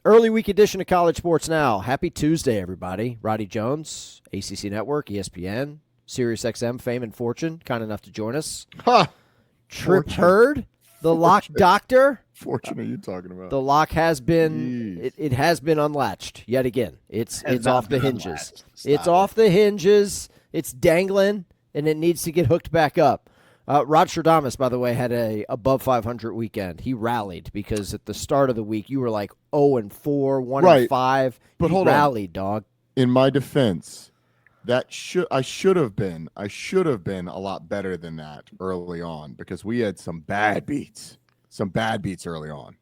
Early week edition of College Sports Now. Happy Tuesday, everybody. Roddy Jones, ACC Network, ESPN, SiriusXM, Fame and Fortune, kind enough to join us. Ha! Trip Hurd, the lock doctor. Fortune are you talking about? The lock has been it has been unlatched yet again. It's off the hinges. It's off the hinges. It's dangling, and it needs to get hooked back up. Rodstradamus, by the way, had a above 500 weekend. He rallied because at the start of the week you were like 0-4, 1-5. But he rallied, dog. In my defense, I should have been a lot better than that early on because we had some bad beats early on.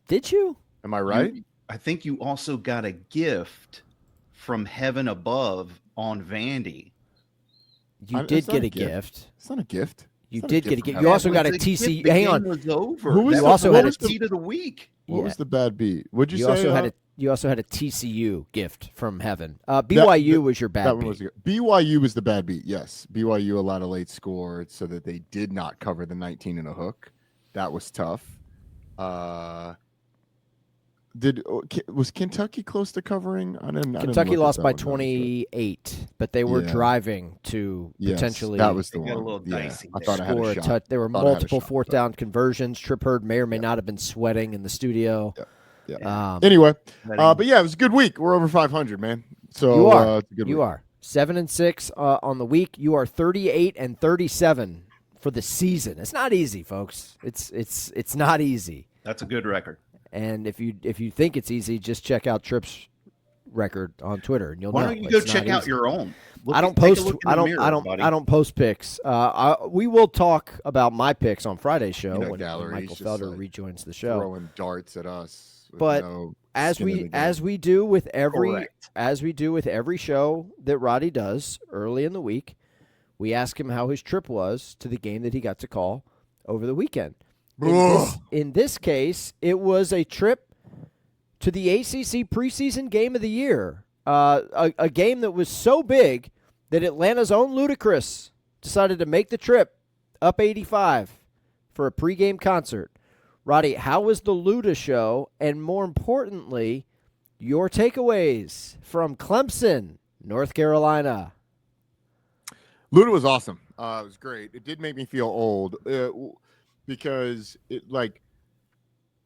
Did you? Am I right? I think you also got a gift from heaven above on Vandy. You did get a gift. It's not a gift. You did get a gift. You also got a TCU. Hang on. Was over. You also had a beat of the week. What was the bad beat? What'd you say? You also had a TCU gift from heaven. BYU was your bad beat. BYU was the bad beat, yes. BYU allowed a late score so that they did not cover the 19 and a hook. That was tough. Was Kentucky close to covering? Kentucky lost by 28, but they were driving to potentially. That was the one. A little dicey. I thought I had a shot. There were multiple fourth down conversions. Trip Hurd may or may not have been sweating in the studio. Yeah. Anyway, but yeah, it was a good week. We're over 500, man. So you are. It's a good you week. are 7-6 on the week. You are 38-37 for the season. It's not easy, folks. It's not easy. That's a good record. And if you think it's easy, just check out Tripp's record on Twitter, and you'll know. Why don't you go check out your own? I don't post. I don't post picks. We will talk about my picks on Friday's show when Michael Felder rejoins the show. Throwing darts at us. But as we do with every show that Roddy does early in the week, we ask him how his trip was to the game that he got to call over the weekend. In this case, it was a trip to the ACC preseason game of the year, a game that was so big that Atlanta's own Ludacris decided to make the trip up 85 for a pregame concert. Roddy, how was the Luda show? And more importantly, your takeaways from Clemson, North Carolina. Luda was awesome. It was great. It did make me feel old because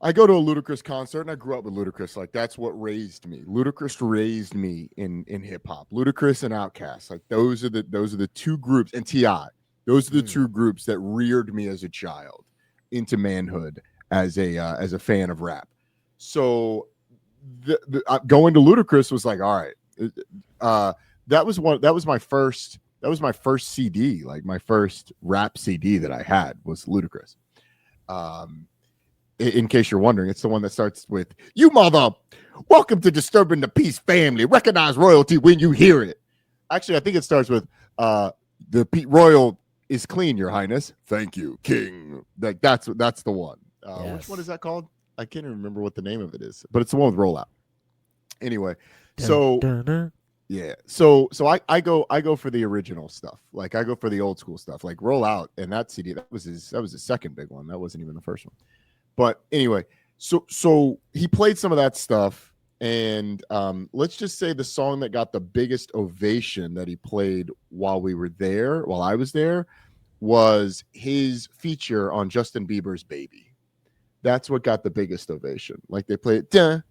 I go to a Ludacris concert, and I grew up with Ludacris. Like, that's what raised me. Ludacris raised me in hip hop. Ludacris and Outkast, like those are the two groups, and T.I. Those are the two groups that reared me as a child into manhood as a fan of rap. So going to Ludacris was like, all right. That was my first CD, like my first rap CD that I had was Ludacris. In case you're wondering, it's the one that starts with, "You mother, welcome to Disturbing the Peace family. Recognize royalty when you hear it." Actually, I think it starts with, "The royal is clean, Your Highness. Thank you, King." Like that's the one. Yes. Which one is that called? I can't even remember what the name of it is, but it's the one with Rollout. Anyway, so yeah, so I go for the original stuff. Like I go for the old school stuff, like Rollout and that CD. That was his second big one. That wasn't even the first one. But anyway, so he played some of that stuff, and let's just say the song that got the biggest ovation that he played while I was there, was his feature on Justin Bieber's "Baby." That's what got the biggest ovation. Like they played it, dun,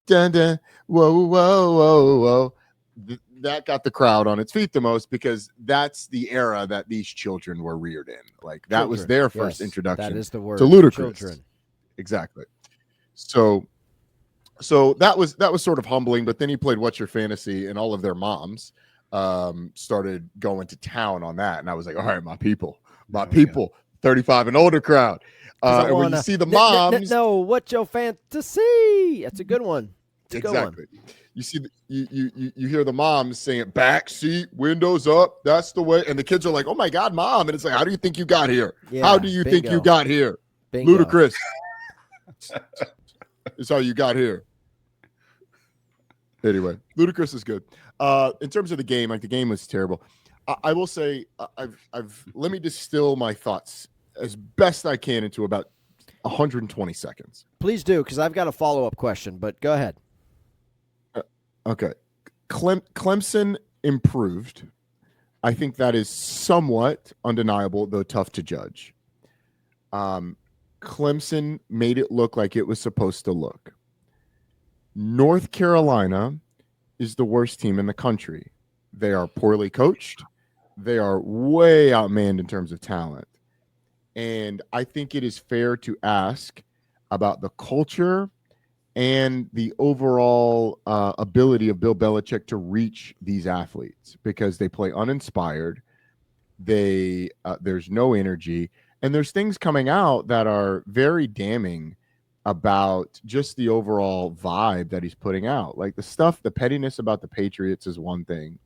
dun, dun, whoa, whoa, whoa, whoa. That got the crowd on its feet the most because that's the era that these children were reared in. Like that was their first introduction. That is the word. To Ludacris. Children. Exactly. So that was sort of humbling. But then he played "What's Your Fantasy," and all of their moms started going to town on that, and I was like, all right, my people, 35 and older crowd. When you see the moms, no, what's your fantasy? That's a good one. Exactly. You see, you hear the moms saying, "Back seat, windows up." That's the way, and the kids are like, "Oh my God, Mom!" And it's like, "How do you think you got here? How do you think you got here?" Bingo. Ludacris. Is how you got here. Anyway, Ludacris is good. In terms of the game, like the game was terrible. I will say, let me distill my thoughts as best I can into about 120 seconds. Please do, because I've got a follow-up question, but go ahead. Okay. Clemson improved. I think that is somewhat undeniable, though tough to judge. Clemson made it look like it was supposed to look. North Carolina is the worst team in the country. They are poorly coached. They are way outmanned in terms of talent. And I think it is fair to ask about the culture and the overall ability of Bill Belichick to reach these athletes, because they play uninspired. There's no energy, and there's things coming out that are very damning about just the overall vibe that he's putting out. Like the pettiness about the Patriots is one thing,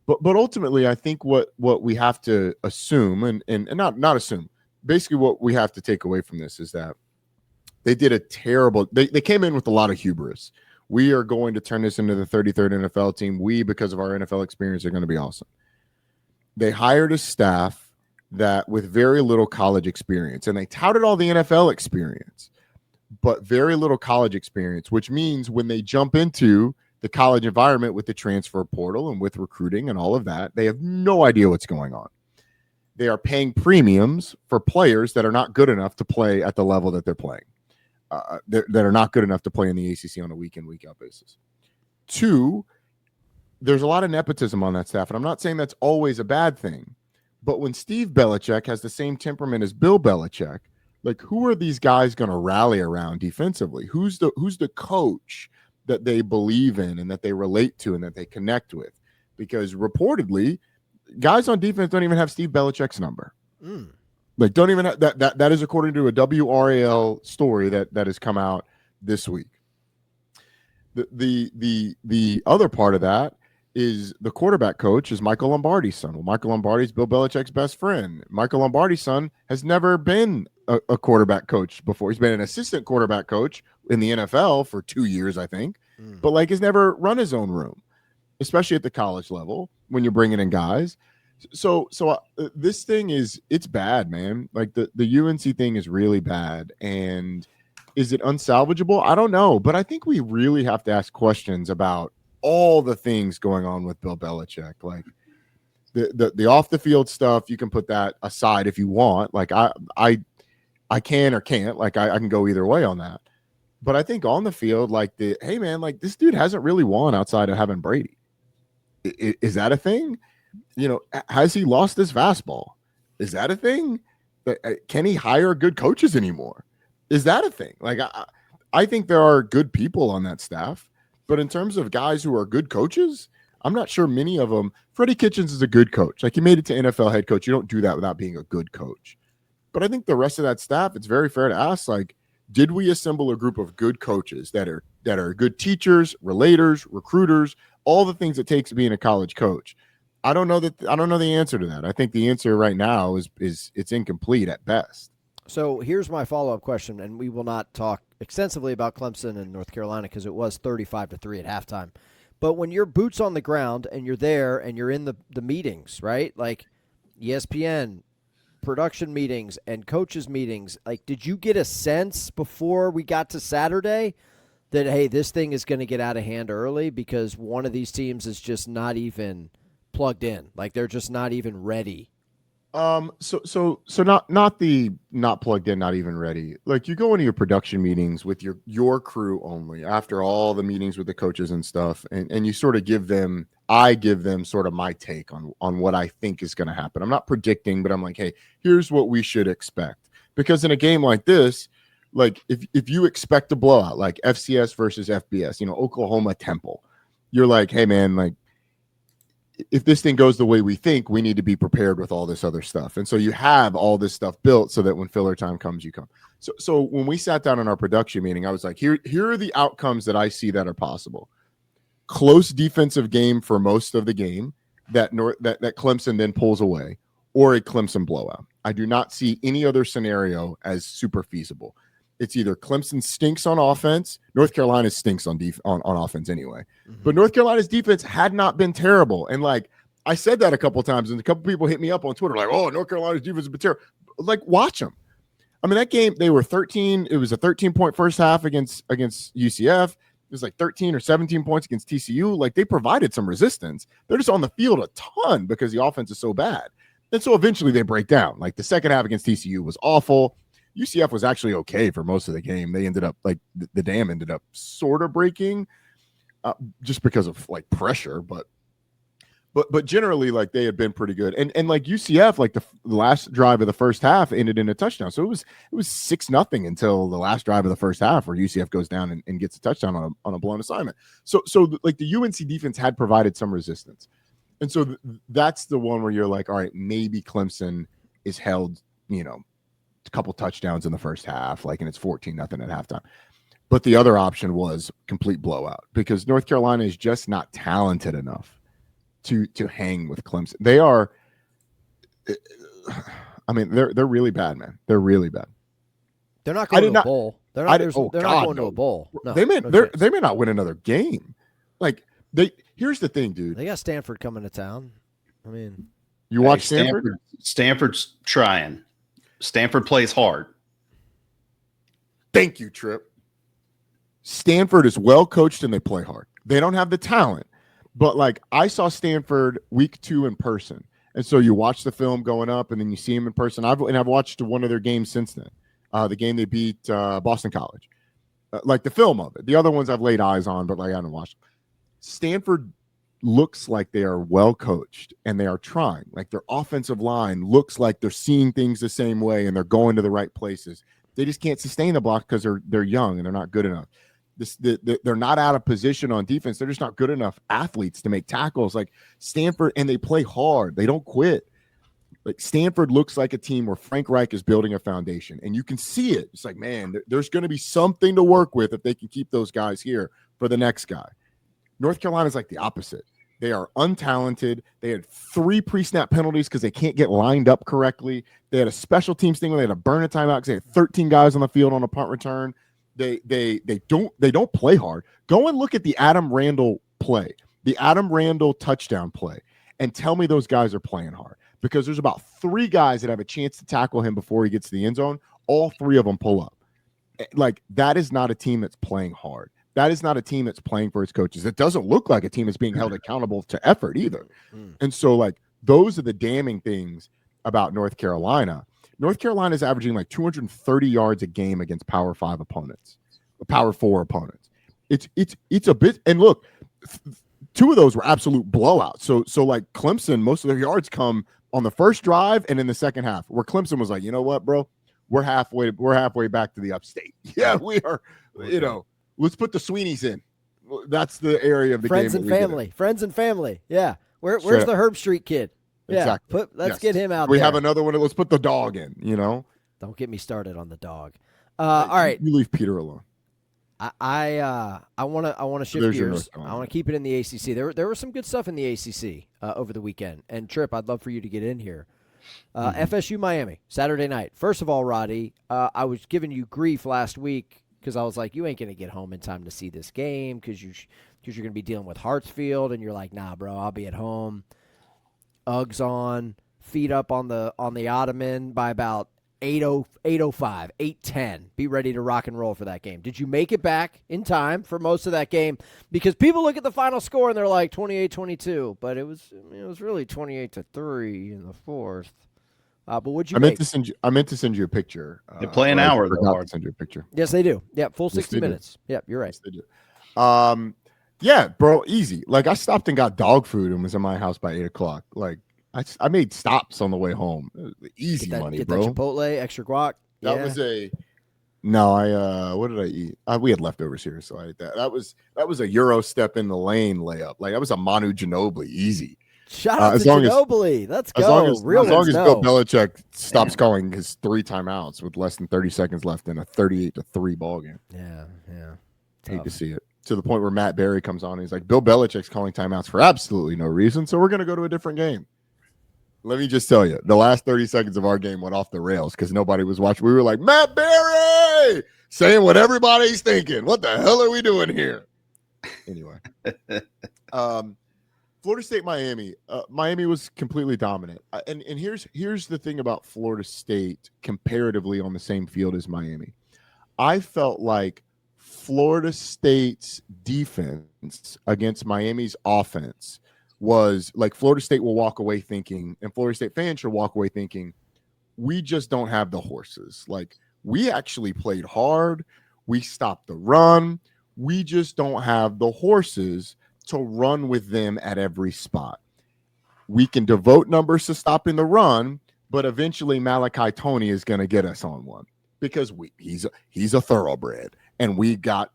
but ultimately I think what we have to assume and not assume, basically what we have to take away from this is that they did a terrible, they came in with a lot of hubris. We are going to turn this into the 33rd NFL team. We, because of our NFL experience, are going to be awesome. They hired a staff that with very little college experience, and they touted all the NFL experience, but very little college experience, which means when they jump into the college environment with the transfer portal and with recruiting and all of that, they have no idea what's going on. They are paying premiums for players that are not good enough to play at the level that they're playing. That are not good enough to play in the ACC on a week-in, week-out basis. Two, there's a lot of nepotism on that staff, and I'm not saying that's always a bad thing, but when Steve Belichick has the same temperament as Bill Belichick, like, who are these guys going to rally around defensively? Who's the coach that they believe in and that they relate to and that they connect with? Because reportedly, guys on defense don't even have Steve Belichick's number. Like, don't even have that is according to a WRAL story that has come out this week. The other part of that is the quarterback coach is Michael Lombardi's son. Well, Michael Lombardi's Bill Belichick's best friend. Michael Lombardi's son has never been a quarterback coach before. He's been an assistant quarterback coach in the NFL for 2 years, I think, but like has never run his own room, especially at the college level when you're bringing in guys. So this thing it's bad, man. Like the UNC thing is really bad. And is it unsalvageable? I don't know. But I think we really have to ask questions about all the things going on with Bill Belichick. Like the off the field stuff, you can put that aside if you want. Like I can or can't. Like I can go either way on that. But I think on the field, like hey man, like this dude hasn't really won outside of having Brady. Is that a thing? You know, has he lost his fastball? Is that a thing? Can he hire good coaches anymore? Is that a thing? Like, I think there are good people on that staff, but in terms of guys who are good coaches, I'm not sure many of them. Freddie Kitchens is a good coach. Like, he made it to NFL head coach. You don't do that without being a good coach. But I think the rest of that staff, it's very fair to ask, like, did we assemble a group of good coaches that are good teachers, relators, recruiters, all the things it takes to being a college coach? I don't know the answer to that. I think the answer right now is it's incomplete at best. So here's my follow-up question, and we will not talk extensively about Clemson and North Carolina because it was 35-3 at halftime. But when you're boots on the ground and you're there and you're in the meetings, right? Like ESPN, production meetings and coaches meetings, like, did you get a sense before we got to Saturday that, hey, this thing is going to get out of hand early because one of these teams is just not even plugged in, like they're just not even ready? So not plugged in, not even ready. Like, you go into your production meetings with your crew only after all the meetings with the coaches and stuff, and you sort of give them sort of my take on what I think is going to happen. I'm not predicting, but I'm like, hey, here's what we should expect. Because in a game like this, like if you expect a blowout, like FCS versus FBS, you know, Oklahoma Temple, you're like, hey man, like, if this thing goes the way we think, we need to be prepared with all this other stuff. And so you have all this stuff built so that when filler time comes, you come. So when we sat down in our production meeting, I was like, here are the outcomes that I see that are possible. Close defensive game for most of the game that Clemson then pulls away, or a Clemson blowout. I do not see any other scenario as super feasible. It's either Clemson stinks on offense, North Carolina stinks on offense anyway. Mm-hmm. But North Carolina's defense had not been terrible. And like, I said that a couple of times, and a couple people hit me up on Twitter like, oh, North Carolina's defense has been terrible. Like, watch them. I mean, that game, they were 13. It was a 13-point first half against UCF. It was like 13 or 17 points against TCU. Like, they provided some resistance. They're just on the field a ton because the offense is so bad. And so eventually they break down. Like, the second half against TCU was awful. UCF was actually okay for most of the game. They ended up, like, the dam ended up sort of breaking just because of, like, pressure. But generally, like, they had been pretty good. And like UCF, like the last drive of the first half ended in a touchdown. So it was 6-0 until the last drive of the first half where UCF goes down and gets a touchdown on a blown assignment. So like the UNC defense had provided some resistance. And so that's the one where you're like, all right, maybe Clemson is held, a couple touchdowns in the first half, like, and it's 14-0 at halftime. But the other option was complete blowout because North Carolina is just not talented enough to hang with Clemson. They are, I mean, they're really bad, man. They're really bad. They're not going to a bowl. They're not going to a bowl. No, they may not win another game. Like, here's the thing, dude. They got Stanford coming to town. I mean, you watch Stanford? Stanford's trying. Stanford plays hard. Thank you, Trip. Stanford is well coached and they play hard. They don't have the talent. But, like, I saw Stanford week 2 in person. And so you watch the film going up, and then you see him in person. I've watched one of their games since then, the game they beat Boston College. Like, the film of it. The other ones I've laid eyes on, but, like, I haven't watched them. Stanford looks like they are well coached, and they are trying. Like, their offensive line looks like they're seeing things the same way, and they're going to the right places. They just can't sustain the block because they're young and they're not good enough. They're not out of position on defense. They're just not good enough athletes to make tackles like Stanford, and they play hard. They don't quit. Like, Stanford looks like a team where Frank Reich is building a foundation, and you can see it. It's like, man, there's going to be something to work with if they can keep those guys here for the next guy. North Carolina is like the opposite. They are untalented. They had 3 pre-snap penalties because they can't get lined up correctly. They had a special teams thing where they had to burn a timeout because they had 13 guys on the field on a punt return. They don't play hard. Go and look at the Adam Randall play, the Adam Randall touchdown play, and tell me those guys are playing hard, because there's about 3 guys that have a chance to tackle him before he gets to the end zone. All 3 of them pull up. Like, that is not a team that's playing hard. That is not a team that's playing for its coaches. It doesn't look like a team that's being held accountable to effort either. And so, like, those are the damning things about North Carolina. North Carolina is averaging like 230 yards a game against Power 5 opponents, Power 4 opponents. It's a bit. And look, 2 of those were absolute blowouts. So like Clemson, most of their yards come on the first drive and in the second half, where Clemson was like, you know what, bro, we're halfway back to the upstate. Yeah, we are. Let's put the Sweeneys in. That's the area of the friends game. Friends and family. Yeah. Where's the Herb Street kid? Yeah, exactly. Let's get him out. We have another one. Let's put the dog in. Don't get me started on the dog. All right, you leave Peter alone. I want to shift gears. I want to keep it in the ACC. There was some good stuff in the ACC over the weekend. And Trip, I'd love for you to get in here. FSU Miami Saturday night. First of all, Roddy, I was giving you grief last week because I was like, you ain't gonna get home in time to see this game because you're gonna be dealing with Hartsfield, and you're like, nah, bro, I'll be at home. Uggs on, feet up on the ottoman by about 8:05, 8:10. Be ready to rock and roll for that game. Did you make it back in time for most of that game? Because people look at the final score and they're like 28-22, but it was really 28-3 in the fourth. But what'd you make? I meant to send you a picture. They play an hour though. I send you a picture. Yes, they do. Yeah, full 60 minutes. Yeah, you're right. Yes, they do. Yeah, bro, easy. Like, I stopped and got dog food and was in my house by 8 o'clock. Like, I made stops on the way home. Easy money, get bro. That Chipotle, extra guac. That was what did I eat? We had leftovers here, so I ate that. That was a Euro step in the lane layup. Like, that was a Manu Ginobili, easy. Shout out to Ginobili. Let's go. As long as Bill Belichick stops calling his 3 timeouts with less than 30 seconds left in a 38-3 ball game. Yeah. Hate to see it. To the point where Matt Berry comes on and he's like, Bill Belichick's calling timeouts for absolutely no reason, so we're going to go to a different game. Let me just tell you, the last 30 seconds of our game went off the rails because nobody was watching. We were like, Matt Berry saying what everybody's thinking. What the hell are we doing here? Anyway. Florida State, Miami. Miami was completely dominant. And here's the thing about Florida State comparatively on the same field as Miami. I felt like Florida State's defense against Miami's offense was like Florida State will walk away thinking, and Florida State fans should walk away thinking, we just don't have the horses. Like, we actually played hard. We stopped the run. We just don't have the horses to run with them at every spot. We can devote numbers to stopping the run, but eventually Malachi Toney is going to get us on one because he's a thoroughbred, and we got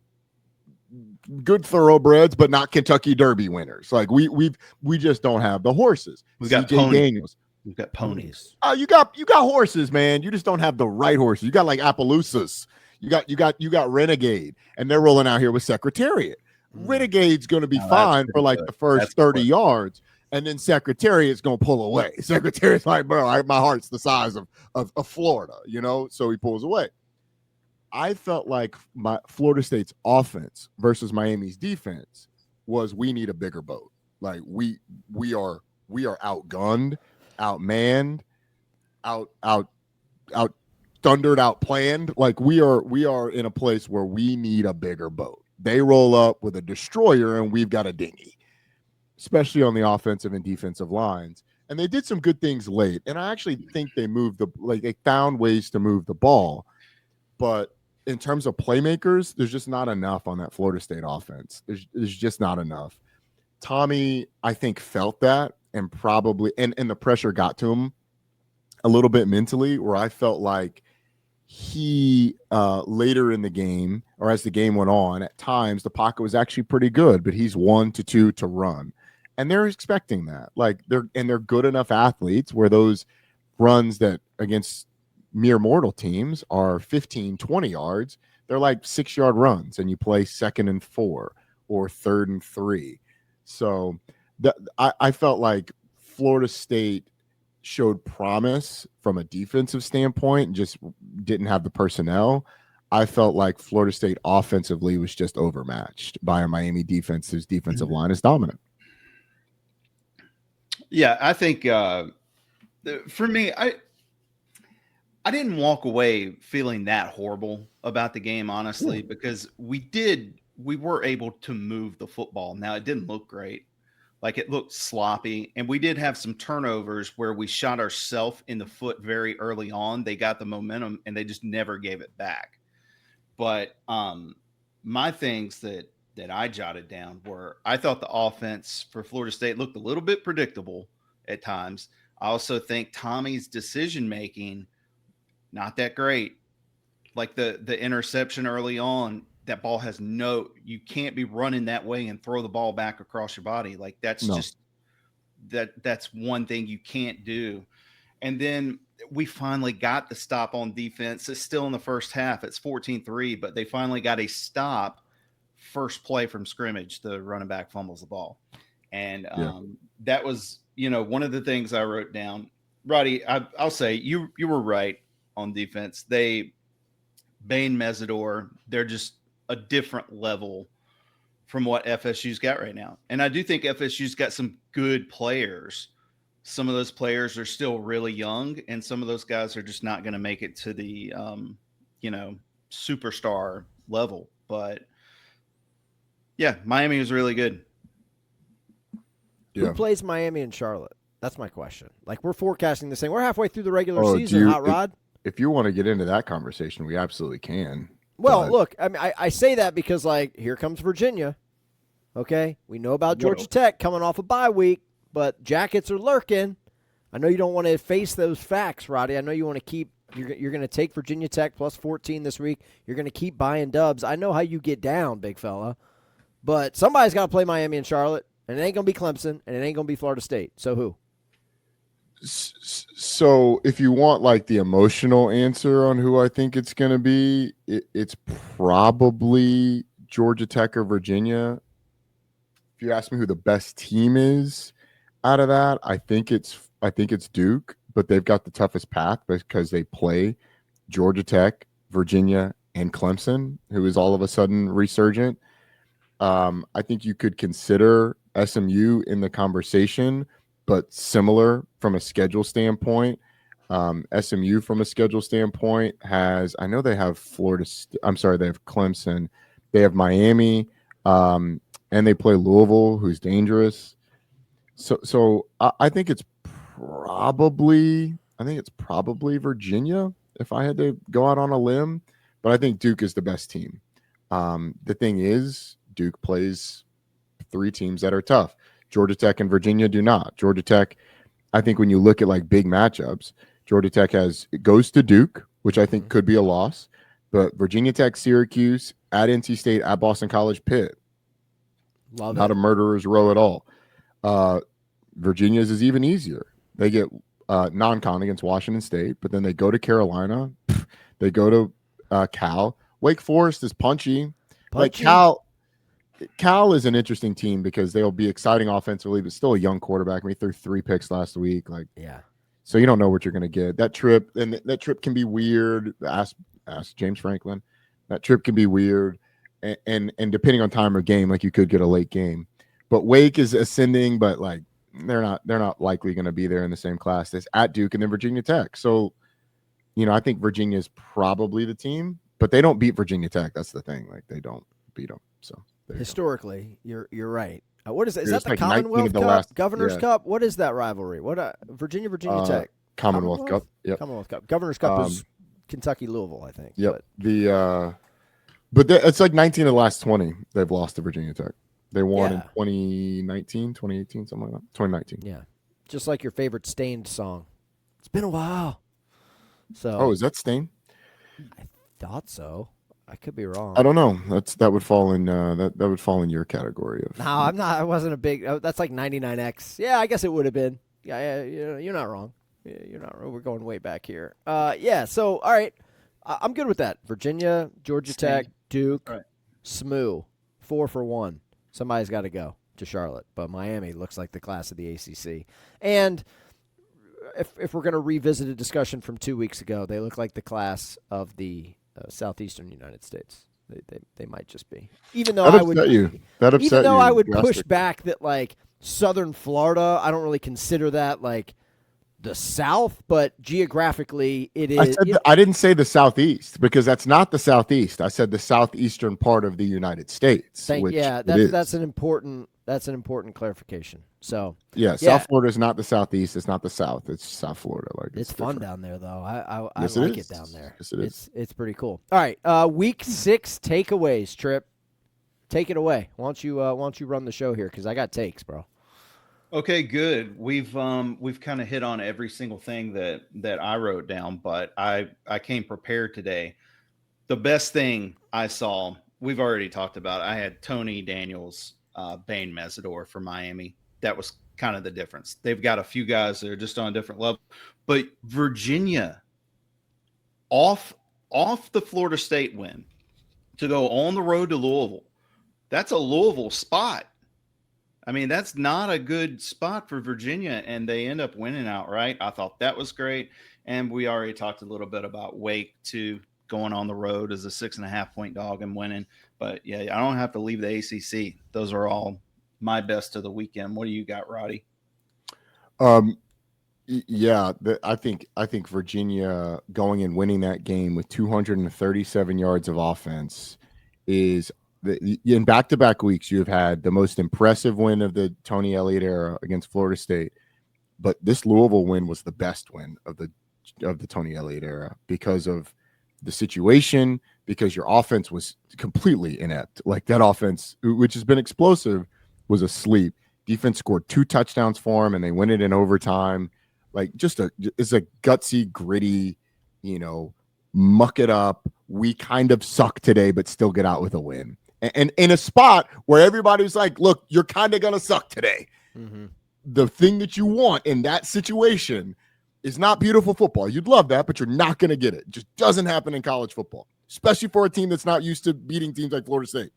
good thoroughbreds, but not Kentucky Derby winners. Like we just don't have the horses. We've got Daniels. We've got ponies. Oh, you got horses, man. You just don't have the right horses. You got like Appaloosas. You got Renegade, and they're rolling out here with Secretariat. Renegade's going to be fine for like the first 30 yards, and then Secretariat's going to pull away. Secretariat's like, bro, my heart's the size of Florida, so he pulls away. I felt like my Florida State's offense versus Miami's defense was we need a bigger boat. Like we are outgunned, outmanned, out thundered, outplanned. Like we are in a place where we need a bigger boat. They roll up with a destroyer and we've got a dinghy, especially on the offensive and defensive lines. And they did some good things late. And I actually think they they found ways to move the ball. But in terms of playmakers, there's just not enough on that Florida State offense. There's just not enough. Tommy, I think, felt that and probably and the pressure got to him a little bit mentally, where I felt like he later in the game, or as the game went on, at times the pocket was actually pretty good, but he's 1 to 2 to run. And they're expecting that. Like they're good enough athletes where those runs that against mere mortal teams are 15, 20 yards. They're like 6-yard runs, and you play 2nd and 4 or 3rd and 3. So I felt like Florida State showed promise from a defensive standpoint and just didn't have the personnel. I felt like Florida State offensively was just overmatched by a Miami defense whose defensive line is dominant. Yeah, I think for me, I didn't walk away feeling that horrible about the game, honestly, because we were able to move the football. Now, it didn't look great. Like, it looked sloppy, and we did have some turnovers where we shot ourselves in the foot very early on. They got the momentum, and they just never gave it back. But my things that I jotted down were, I thought the offense for Florida State looked a little bit predictable at times. I also think Tommy's decision-making, not that great. Like the interception early on, that ball has you can't be running that way and throw the ball back across your body. Like that's that's one thing you can't do. And then we finally got the stop on defense. It's still in the first half. It's 14-3, but they finally got a stop. First play from scrimmage, the running back fumbles the ball. And that was, one of the things I wrote down. Roddy, I'll say you were right on defense. Bain, Mesidor, they're just a different level from what FSU's got right now. And I do think FSU's got some good players. Some of those players are still really young, and some of those guys are just not going to make it to the, superstar level. But yeah, Miami was really good. Yeah. Who plays Miami and Charlotte? That's my question. Like, we're forecasting this thing. We're halfway through the regular season, Hot Rod. If you want to get into that conversation, we absolutely can. Well, look, I mean, I say that because, like, here comes Virginia. Okay? We know about Georgia Tech coming off a bye week, but Jackets are lurking. I know you don't want to face those facts, Roddy. I know you want to keep – you're going to take Virginia Tech plus 14 this week. You're going to keep buying dubs. I know how you get down, big fella. But somebody's got to play Miami and Charlotte, and it ain't going to be Clemson, and it ain't going to be Florida State. So who? So if you want like the emotional answer on who I think it's going to be, it's probably Georgia Tech or Virginia. If you ask me who the best team is out of that, I think it's Duke, but they've got the toughest path because they play Georgia Tech, Virginia, and Clemson, who is all of a sudden resurgent. I think you could consider SMU in the conversation, but similar from a schedule standpoint. SMU from a schedule standpoint I know they have they have Clemson, they have Miami, and they play Louisville, who's dangerous. So I think it's probably Virginia if I had to go out on a limb, but I think Duke is the best team. The thing is, Duke plays 3 teams that are tough. Georgia Tech and Virginia do not. Georgia Tech, I think when you look at like big matchups, Georgia Tech goes to Duke, which I think could be a loss, but Virginia Tech, Syracuse, at NC State, at Boston College, Pitt. Not a murderer's row at all. Virginia's is even easier. They get non-con against Washington State, but then they go to Carolina. They go to Cal. Wake Forest is punchy. Like Cal is an interesting team because they'll be exciting offensively, but still a young quarterback. He threw 3 picks last week. So you don't know what you're going to get. That trip can be weird. Ask James Franklin. That trip can be weird, and depending on time of game, like you could get a late game. But Wake is ascending, but like they're not likely going to be there in the same class as at Duke and then Virginia Tech. So, I think Virginia is probably the team, but they don't beat Virginia Tech. That's the thing. Like they don't beat them. So historically, you're right. What is that? Is that the like Commonwealth Cup, Governor's Cup? What is that rivalry? What Virginia Tech? Commonwealth Cup. Yep. Commonwealth Cup. Governor's Cup is Kentucky Louisville, I think. Yep. But it's like 19 of the last 20 they've lost to Virginia Tech. They won in 2019, 2018, something like that. 2019. Yeah. Just like your favorite Stained song. It's been a while. So. Is that Stain? I thought so. I could be wrong. I don't know. That would fall in that would fall in your category of. No, I'm not. I wasn't a big. That's like 99X. Yeah, I guess it would have been. Yeah, you're not wrong. You're not wrong. We're going way back here. Yeah. So all right, I'm good with that. Virginia, Georgia Tech, Duke, SMU, 4 for 1. Somebody's got to go to Charlotte, but Miami looks like the class of the ACC. And if we're going to revisit a discussion from 2 weeks ago, they look like the class of the southeastern United States. They might just be. Even though I would push back that like southern Florida, I don't really consider that like the South, but geographically it is. I didn't say the Southeast because that's not the Southeast. I said the southeastern part of the United States. That's an important clarification. So South Florida is not the Southeast. It's not the South. It's South Florida. Like it's fun down there though. I like it down there. Yes, it is. It's pretty cool. All right, week 6 takeaways. Trip, take it away. Why don't you run the show here because I got takes, bro. Okay, good. We've kind of hit on every single thing that I wrote down, but I came prepared today. The best thing I saw, we've already talked about. I had Tony Daniels, Bane Mesidor for Miami. That was kind of the difference. They've got a few guys that are just on a different level, but Virginia off the Florida State win to go on the road to Louisville. That's a Louisville spot. I mean, that's not a good spot for Virginia, and they end up winning outright. I thought that was great. And we already talked a little bit about Wake, too, going on the road as a 6.5-point dog and winning. But, yeah, I don't have to leave the ACC. Those are all my best of the weekend. What do you got, Roddy? I think Virginia going and winning that game with 237 yards of offense is – in back-to-back weeks, you have had the most impressive win of the Tony Elliott era against Florida State, but this Louisville win was the best win of the Tony Elliott era because of the situation, because your offense was completely inept. Like that offense, which has been explosive, was asleep. Defense scored 2 touchdowns for him, and they win it in overtime. Like it's a gutsy, gritty, muck it up. We kind of suck today, but still get out with a win. And in a spot where everybody was like, look, you're kind of going to suck today. Mm-hmm. The thing that you want in that situation is not beautiful football. You'd love that, but you're not going to get it. It just doesn't happen in college football, especially for a team that's not used to beating teams like Florida State.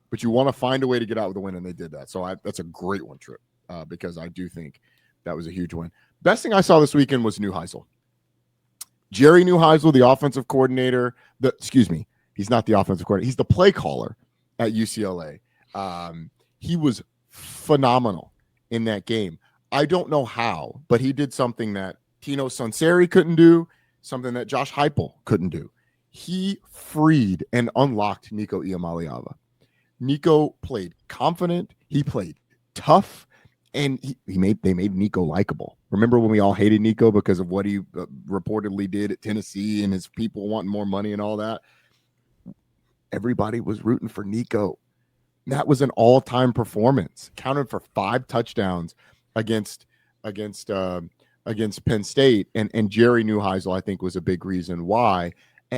But you want to find a way to get out with a win, and they did that. So that's a great one, Trip, because I do think that was a huge win. Best thing I saw this weekend was Neuheisel. Jerry Neuheisel, the offensive coordinator. He's not the offensive coordinator. He's the play caller at UCLA. He was phenomenal in that game. I don't know how, but he did something that Tino Sunseri couldn't do, something that Josh Heupel couldn't do. He freed and unlocked Nico Iamaleava. Nico played confident. He played tough, and they made Nico likable. Remember when we all hated Nico because of what he reportedly did at Tennessee and his people wanting more money and all that? Everybody was rooting for Nico. That was an all-time performance. Counted for 5 touchdowns against Penn State, and Jerry Neuheisel, I think, was a big reason why.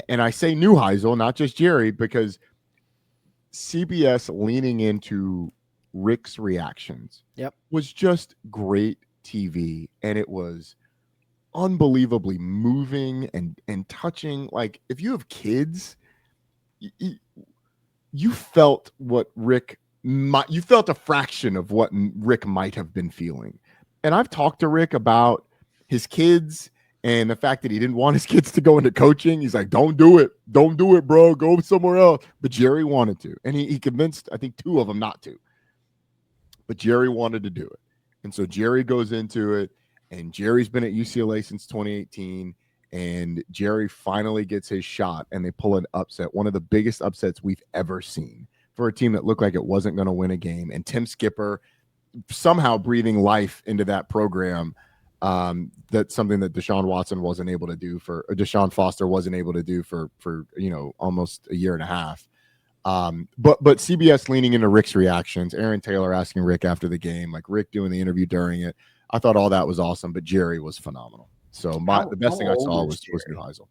And I say Neuheisel, not just Jerry, because CBS leaning into Rick's reactions was just great TV, and it was unbelievably moving and touching. Like, if you have kids, you felt what you felt a fraction of what Rick might have been feeling. And I've talked to Rick about his kids and the fact that he didn't want his kids to go into coaching. He's like, don't do it, bro, go somewhere else. But Jerry wanted to, and he convinced, I think, 2 of them not to. But Jerry wanted to do it. And so Jerry goes into it, and Jerry's been at UCLA since 2018, and Jerry finally gets his shot, and they pull an upset, one of the biggest upsets we've ever seen for a team that looked like it wasn't going to win a game. And Tim Skipper somehow breathing life into that program. That's something that Deshaun Foster wasn't able to do for almost a year and a half. But CBS leaning into Rick's reactions, Aaron Taylor asking Rick after the game, like Rick doing the interview during it. I thought all that was awesome, but Jerry was phenomenal. So the best thing I saw was Neuheisel.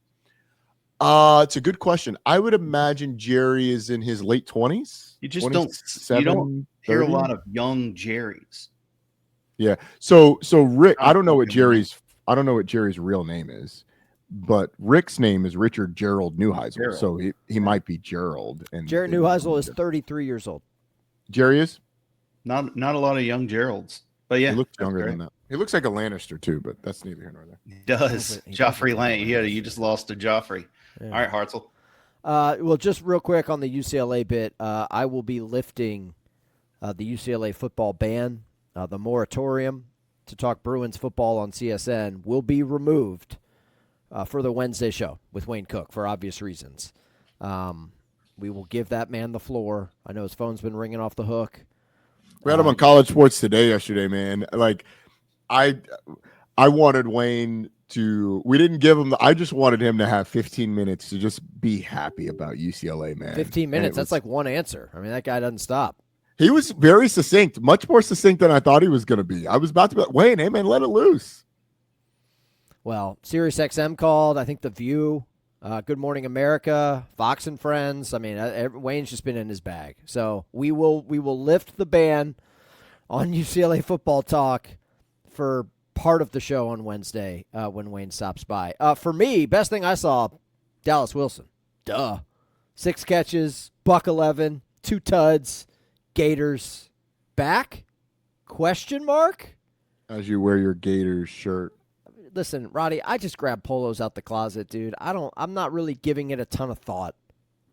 It's a good question. I would imagine Jerry is in his late 20s. You just don't hear a lot of young Jerrys. Yeah. So Rick, I don't know what Jerry's real name is, but Rick's name is Richard Gerald Neuheisel. So he might be Gerald. And Jared Neuheisel is 33 years old. Jerry is? Not a lot of young Geralds. But yeah. He looks younger than that. He looks like a Lannister too, but that's neither here nor there. He does. Joffrey Lane. Yeah, you just lost to Joffrey. Yeah. All right, Hartzell. Well, just real quick on the UCLA bit, I will be lifting the UCLA football ban. The moratorium to talk Bruins football on CSN will be removed for the Wednesday show with Wayne Cook for obvious reasons. We will give that man the floor. I know his phone's been ringing off the hook. We had him on College Sports Today yesterday, man. Like, I wanted Wayne to – we didn't give him – I just wanted him to have 15 minutes to just be happy about UCLA, man. 15 minutes? That's like one answer. I mean, that guy doesn't stop. He was very succinct, much more succinct than I thought he was going to be. I was about to be like, Wayne, hey, man, let it loose. Well, SiriusXM called. I think The View, Good Morning America, Fox and Friends. I mean, Wayne's just been in his bag. So we will lift the ban on UCLA football talk for part of the show on Wednesday when Wayne stops by. For me, best thing I saw, Dallas Wilson. Duh. 6 catches, $111, 2 tuds. Gators back? Question mark? As you wear your Gators shirt. Listen, Roddy, I just grabbed polos out the closet, dude. I'm not really giving it a ton of thought.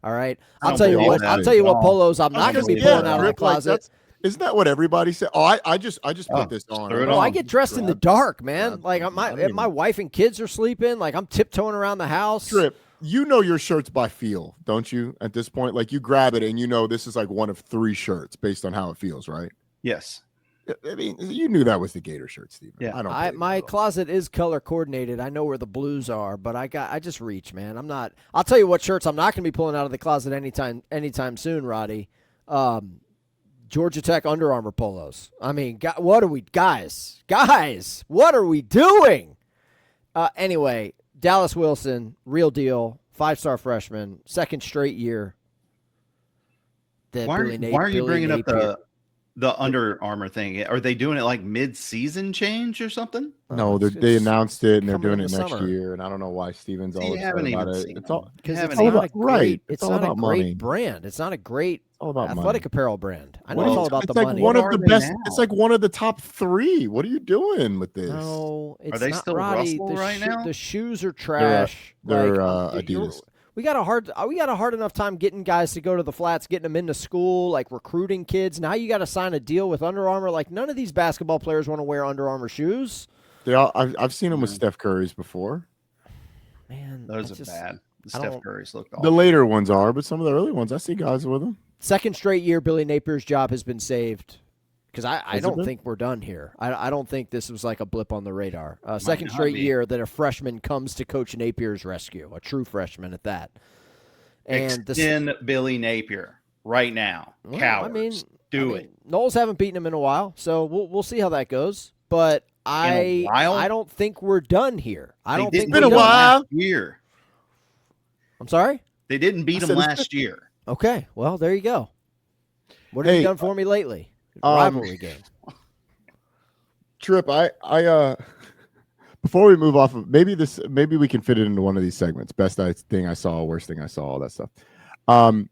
All right? I'll tell you what polos I'm not going to be pulling out of the closet. Isn't that what everybody said? Oh, I just put this on. Oh, I get dressed in the dark, man. Like my wife and kids are sleeping. Like I'm tiptoeing around the house. Trip. You know your shirts by feel, don't you? At this point, like you grab it and you know this is like one of 3 shirts based on how it feels, right? Yes. I mean, you knew that was the Gator shirt, Steven. Yeah. My closet is color coordinated. I know where the blues are, but I just reach, man. I'll tell you what shirts I'm not going to be pulling out of the closet anytime soon, Roddy. Georgia Tech Under Armour polos. I mean, what are we guys? What are we doing? Anyway, Dallas Wilson, real deal, 5-star freshman, 2nd straight year. Why are you bringing up the Under Armour thing? Are they doing it like mid-season change or something? No, they announced it and they're doing it next year. And I don't know why Steven's all excited about it. It's all about right. It's not a great brand. It's not a great athletic apparel brand. I know it's all about the money. One of the best. It's like one of the top 3. What are you doing with this? No, it's are they not, still Roddy. Russell right now? The shoes are trash. They're Adidas. We got a hard enough time getting guys to go to the flats, getting them into school, like recruiting kids. Now you got to sign a deal with Under Armour. Like none of these basketball players want to wear Under Armour shoes. I've seen them with Steph Curry's before. Man, those are bad. The Steph Curry's looked awful. The later ones are, but some of the early ones, I see guys with them. Second straight year, Billy Napier's job has been saved. Because I don't think we're done here. I don't think this was like a blip on the radar. Second straight year that a freshman comes to Coach Napier's rescue, a true freshman at that. And extend Billy Napier right now. Well, cowards. Do it. Knowles haven't beaten him in a while, so we'll see how that goes. But I don't think we're done here. I don't think it's been a while. Year. I'm sorry? They didn't beat him last year. Okay, well, there you go. What have you done for me lately? Rivalry game. Trip, I before we move off of maybe we can fit it into one of these segments. Best thing I saw, worst thing I saw, all that stuff. Can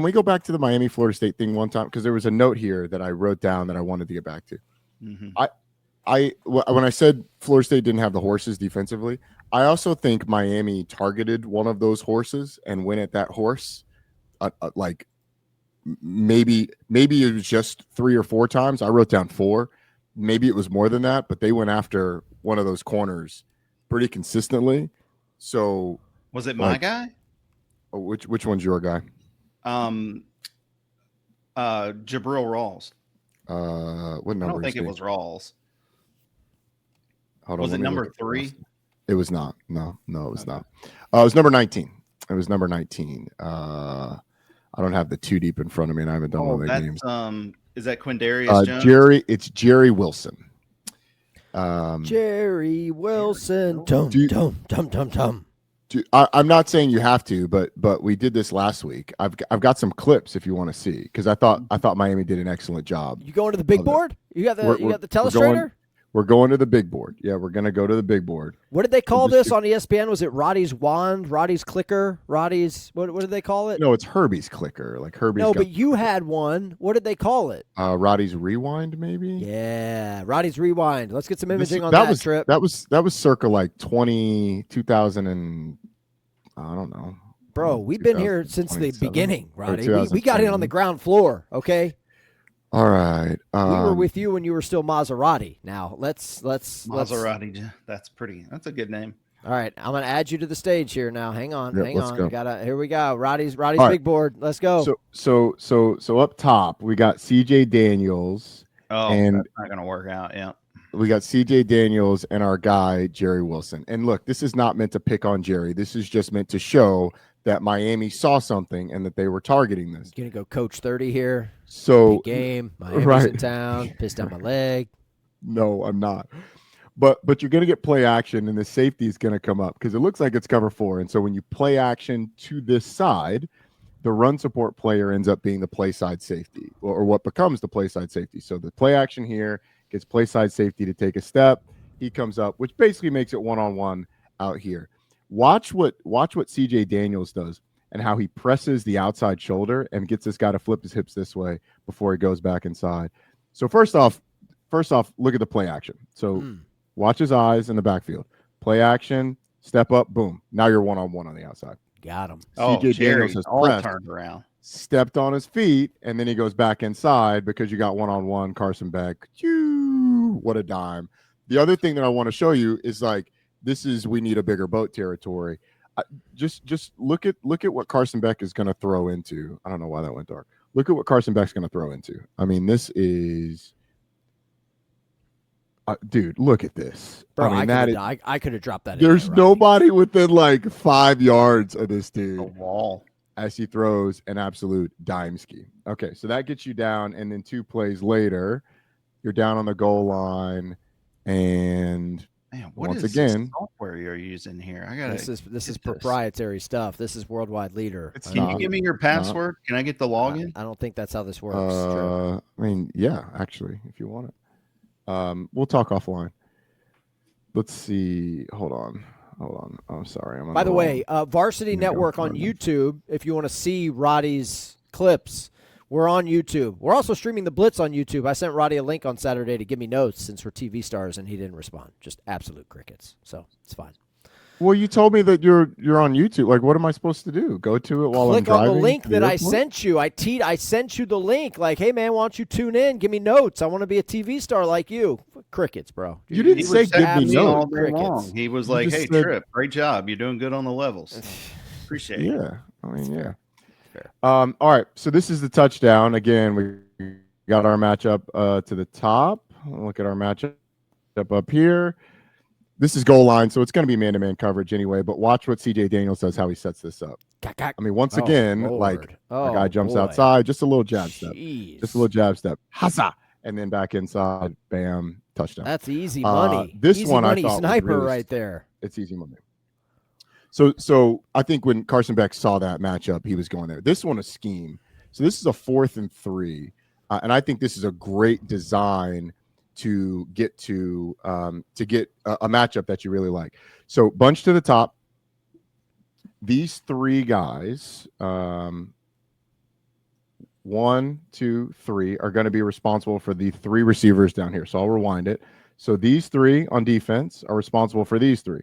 we go back to the Miami Florida State thing one time? Because there was a note here that I wrote down that I wanted to get back to. Mm-hmm. When I said Florida State didn't have the horses defensively, I also think Miami targeted one of those horses and went at that horse like maybe it was just 3 or 4 times. I wrote down 4. Maybe it was more than that, but they went after one of those corners pretty consistently. So was it my guy? Oh, which one's your guy? Jabril Rawls. What number? I don't think it was Rawls. Hold on, was it number 3? It was not. No, it was not. It was number 19. It was number 19. I don't have the 2 deep in front of me, and I haven't done one of the games. Is that Quindarius Jones? It's Jerry Wilson. Jerry Wilson. I'm not saying you have to, but we did this last week. I've got some clips if you want to see, because I thought Miami did an excellent job. You going to the big board? You got the telestrator? We're going to the big board. Yeah, we're going to go to the big board. What did they call this on ESPN? Was it Roddy's wand, Roddy's clicker, Roddy's what did they call it? No, it's Herbie's clicker. Like Herbie's. No, but you had one. What did they call it? Roddy's rewind, maybe. Yeah, Roddy's rewind. Let's get some imaging on that trip. That was circa like 2000 and I don't know. Bro, we've been here since the beginning, Roddy. We got in on the ground floor, okay? All right. We were with you when you were still Maserati. Now let's Maserati. That's a good name. All right, I'm gonna add you to the stage here now. Hang on. Go. Here we go. Roddy's right. big board. Let's go. So up top we got CJ Daniels. Oh, and that's not gonna work out. Yeah. We got CJ Daniels and our guy Jerry Wilson. And look, this is not meant to pick on Jerry. This is just meant to show that Miami saw something and that they were targeting this. Gonna go coach 30 here. So big game. Miami's in town. Pissed down my leg. No, I'm not. But you're gonna get play action, and the safety is gonna come up because it looks like it's cover 4. And so when you play action to this side, the run support player ends up being the play side safety, or what becomes the play side safety. So the play action here gets play side safety to take a step. He comes up, which basically makes it 1-on-1 out here. Watch what CJ Daniels does and how he presses the outside shoulder and gets this guy to flip his hips this way before he goes back inside. So first off, look at the play action. So watch his eyes in the backfield. Play action, step up, boom. Now you're 1-on-1 on the outside. Got him. CJ Daniels has pressed, turned around, stepped on his feet, and then he goes back inside because you got 1-on-1. Carson Beck, what a dime. The other thing that I want to show you is like, this is we need a bigger boat territory. Just look at what Carson Beck is going to throw into. I don't know why that went dark. Look at what Carson Beck's going to throw into. I mean, this is, dude. Look at this, bro. I could have dropped that. There's nobody within like 5 yards of this dude. A wall as he throws an absolute dime scheme. Okay, so that gets you down, and then 2 plays later, you're down on the goal line, and. Man, what once is again, software you're using here? This is proprietary stuff. This is worldwide leader. Can you give me your password? Can I get the login? I don't think that's how this works. I mean, yeah, actually, if you want it, we'll talk offline. Let's see. Hold on. I'm sorry. By the way, Varsity Network on YouTube. If you want to see Roddy's clips, we're on YouTube. We're also streaming the Blitz on YouTube. I sent Roddy a link on Saturday to give me notes since we're TV stars, and he didn't respond. Just absolute crickets. So it's fine. Well, you told me that you're on YouTube. Like, what am I supposed to do? Go to it while I'm Click on driving? the link to that I airport? sent you. I sent you the link. Like, hey man, why don't you tune in? Give me notes. I want to be a TV star like you. Crickets, bro. You didn't He say was give me texting me all notes. day long. He was like, just "Hey, said- Trip, great job. You're doing good on the levels. Appreciate it." Yeah, I mean, yeah. Fair. All right, so this is the touchdown. Again, we got our matchup to the top. Look at our matchup up here. This is goal line, so it's going to be man-to-man coverage anyway. But watch what CJ Daniels does, how he sets this up. I mean, once again, like our guy jumps outside, just a little jab step, just a little jab step, huzzah, and then back inside, bam, touchdown. That's easy money. This easy one money I thought sniper was really, right there. It's easy money. So I think when Carson Beck saw that matchup, he was going there. This one a scheme. So this is a 4th and 3, and I think this is a great design to get to get a matchup that you really like. So bunch to the top. These 3 guys, 1, 2, 3, are going to be responsible for the 3 receivers down here. So I'll rewind it. So these 3 on defense are responsible for these 3.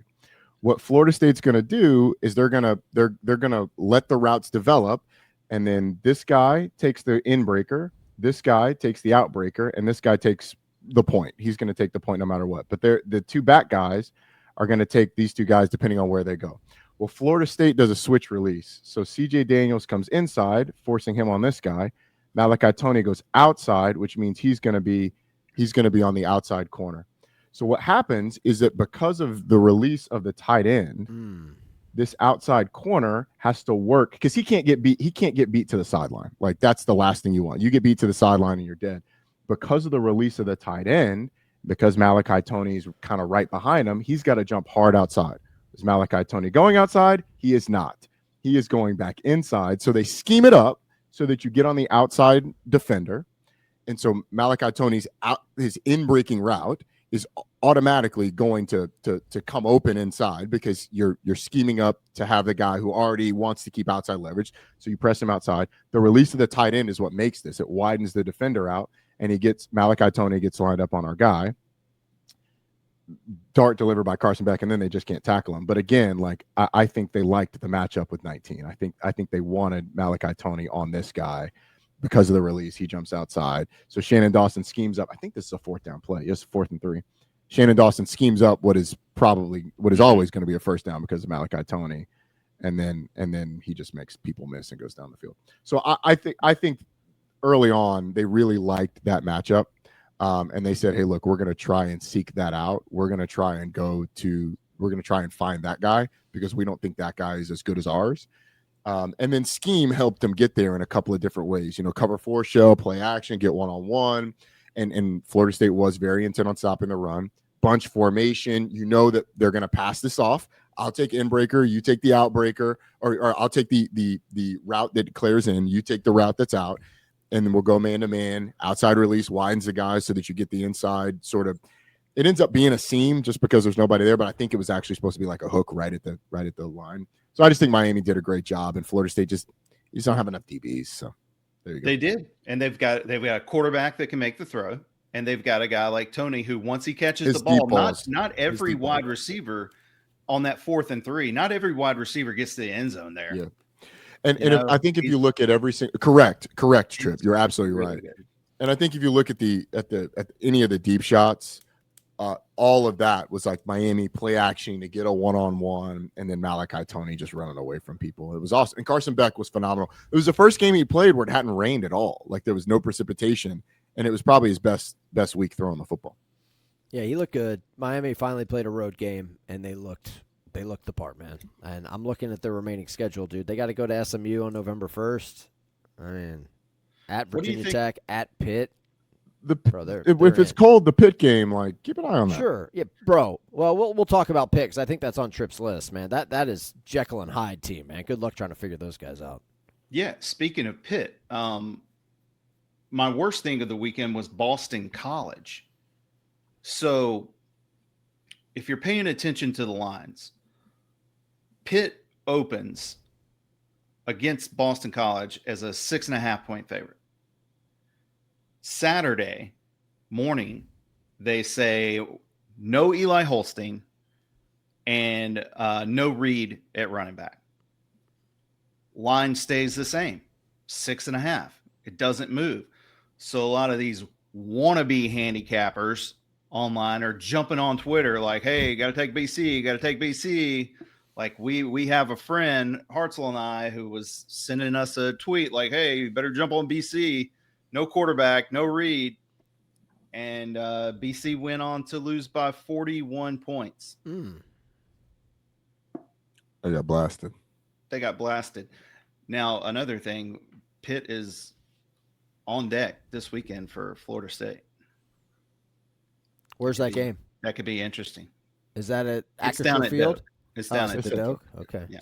What Florida State's going to do is they're going to let the routes develop, and then this guy takes the in-breaker, this guy takes the outbreaker, and this guy takes the point. He's going to take the point no matter what. But the 2 back guys are going to take these 2 guys depending on where they go. Well, Florida State does a switch release. So CJ Daniels comes inside, forcing him on this guy. Malachi Tony goes outside, which means he's going to be on the outside corner. So what happens is that because of the release of the tight end, this outside corner has to work because he can't get beat. He can't get beat to the sideline. Like, that's the last thing you want. You get beat to the sideline and you're dead. Because of the release of the tight end, because Malachi Tony's kind of right behind him, he's got to jump hard outside. Is Malachi Tony going outside? He is not. He is going back inside. So they scheme it up so that you get on the outside defender. And so Malachi Tony's his in-breaking route is automatically going to come open inside because you're scheming up to have the guy who already wants to keep outside leverage. So you press him outside. The release of the tight end is what makes this. It widens the defender out, and Malachi Tony gets lined up on our guy. Dart delivered by Carson Beck, and then they just can't tackle him. But again, like I think they liked the matchup with 19. I think they wanted Malachi Tony on this guy because of the release. He jumps outside. So Shannon Dawson schemes up. I think this is a 4th down play. Yes, 4th and 3. Shannon Dawson schemes up what is always going to be a first down because of Malachi Tony, and then he just makes people miss and goes down the field. So I think early on they really liked that matchup. And they said, hey, look, we're going to try and seek that out. We're going to try and find that guy because we don't think that guy is as good as ours. And then scheme helped them get there in a couple of different ways. Cover 4 shell, play action, get one-on-one. And Florida State was very intent on stopping the run. Bunch formation. That they're going to pass this off. I'll take inbreaker. You take the outbreaker. Or I'll take the route that declares in. You take the route that's out. And then we'll go man-to-man. Outside release widens the guys so that you get the inside sort of. It ends up being a seam just because there's nobody there, but I think it was actually supposed to be like a hook right at the line. So I just think Miami did a great job, and Florida State just don't have enough DBs. So there you go. They did, and they've got a quarterback that can make the throw, and they've got a guy like Tony who once he catches the ball, not every wide receiver on that 4th and 3, not every wide receiver gets to the end zone there. Yeah. And I think if you look at every single correct Trip, you're absolutely really right. Good. And I think if you look at any of the deep shots, all of that was like Miami play action to get a one-on-one, and then Malachi Tony just running away from people. It was awesome. And Carson Beck was phenomenal. It was the first game he played where it hadn't rained at all. Like there was no precipitation, and it was probably his best week throwing the football. Yeah, he looked good. Miami finally played a road game, and they looked the part, man. And I'm looking at their remaining schedule, dude. They got to go to SMU on November 1st. I mean, at Virginia Tech, at Pitt. If it's cold, the Pitt game, like keep an eye on that. Sure, yeah, bro. Well, we'll talk about Pitt because I think that's on Tripp's list, man. That is Jekyll and Hyde team, man. Good luck trying to figure those guys out. Yeah. Speaking of Pitt, my worst thing of the weekend was Boston College. So, if you're paying attention to the lines, Pitt opens against Boston College as a 6.5-point favorite. Saturday morning, they say no Eli Holstein, and no Reed at running back. Line stays the same, 6.5. It doesn't move. So a lot of these wannabe handicappers online are jumping on Twitter like, hey, got to take BC, got to take BC. Like we have a friend, Hartzell and I, who was sending us a tweet like, hey, you better jump on BC. No quarterback, no Reed. And BC went on to lose by 41 points. I got blasted. They got blasted. Now, another thing, Pitt is on deck this weekend for Florida State. Where's that game? That could be interesting. Is that at Acrisure Field? It's down at the Doak. Okay. Yeah.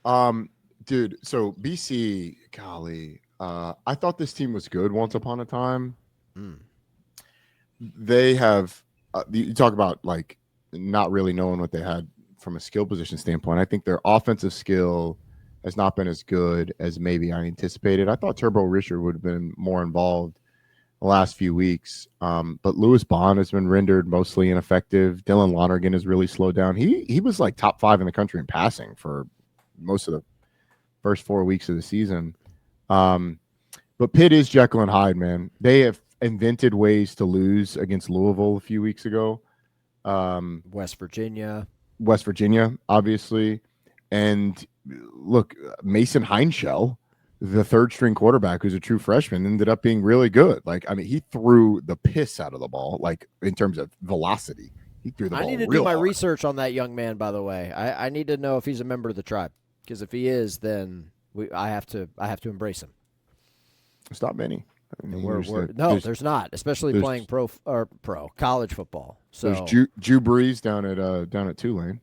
All right. Dude, so BC, golly, I thought this team was good once upon a time. They have, you talk about like not really knowing what they had from a skill position standpoint. I think their offensive skill has not been as good as maybe I anticipated. I thought Turbo Richard would have been more involved the last few weeks. But Lewis Bond has been rendered mostly ineffective. Dylan Lonergan has really slowed down. He was like top 5 in the country in passing for most of the first 4 weeks of the season. But Pitt is Jekyll and Hyde, man. They have invented ways to lose against Louisville a few weeks ago. West Virginia, obviously. And look, Mason Heinschel, the third string quarterback, who's a true freshman, ended up being really good. Like, I mean, he threw the piss out of the ball, like in terms of velocity. He threw the ball. I need to do my research on that young man, by the way. I need to know if he's a member of the tribe, because if he is, then I have to embrace him. It's not many. I mean, there's not, especially playing pro college football. So there's Drew Brees down at Tulane.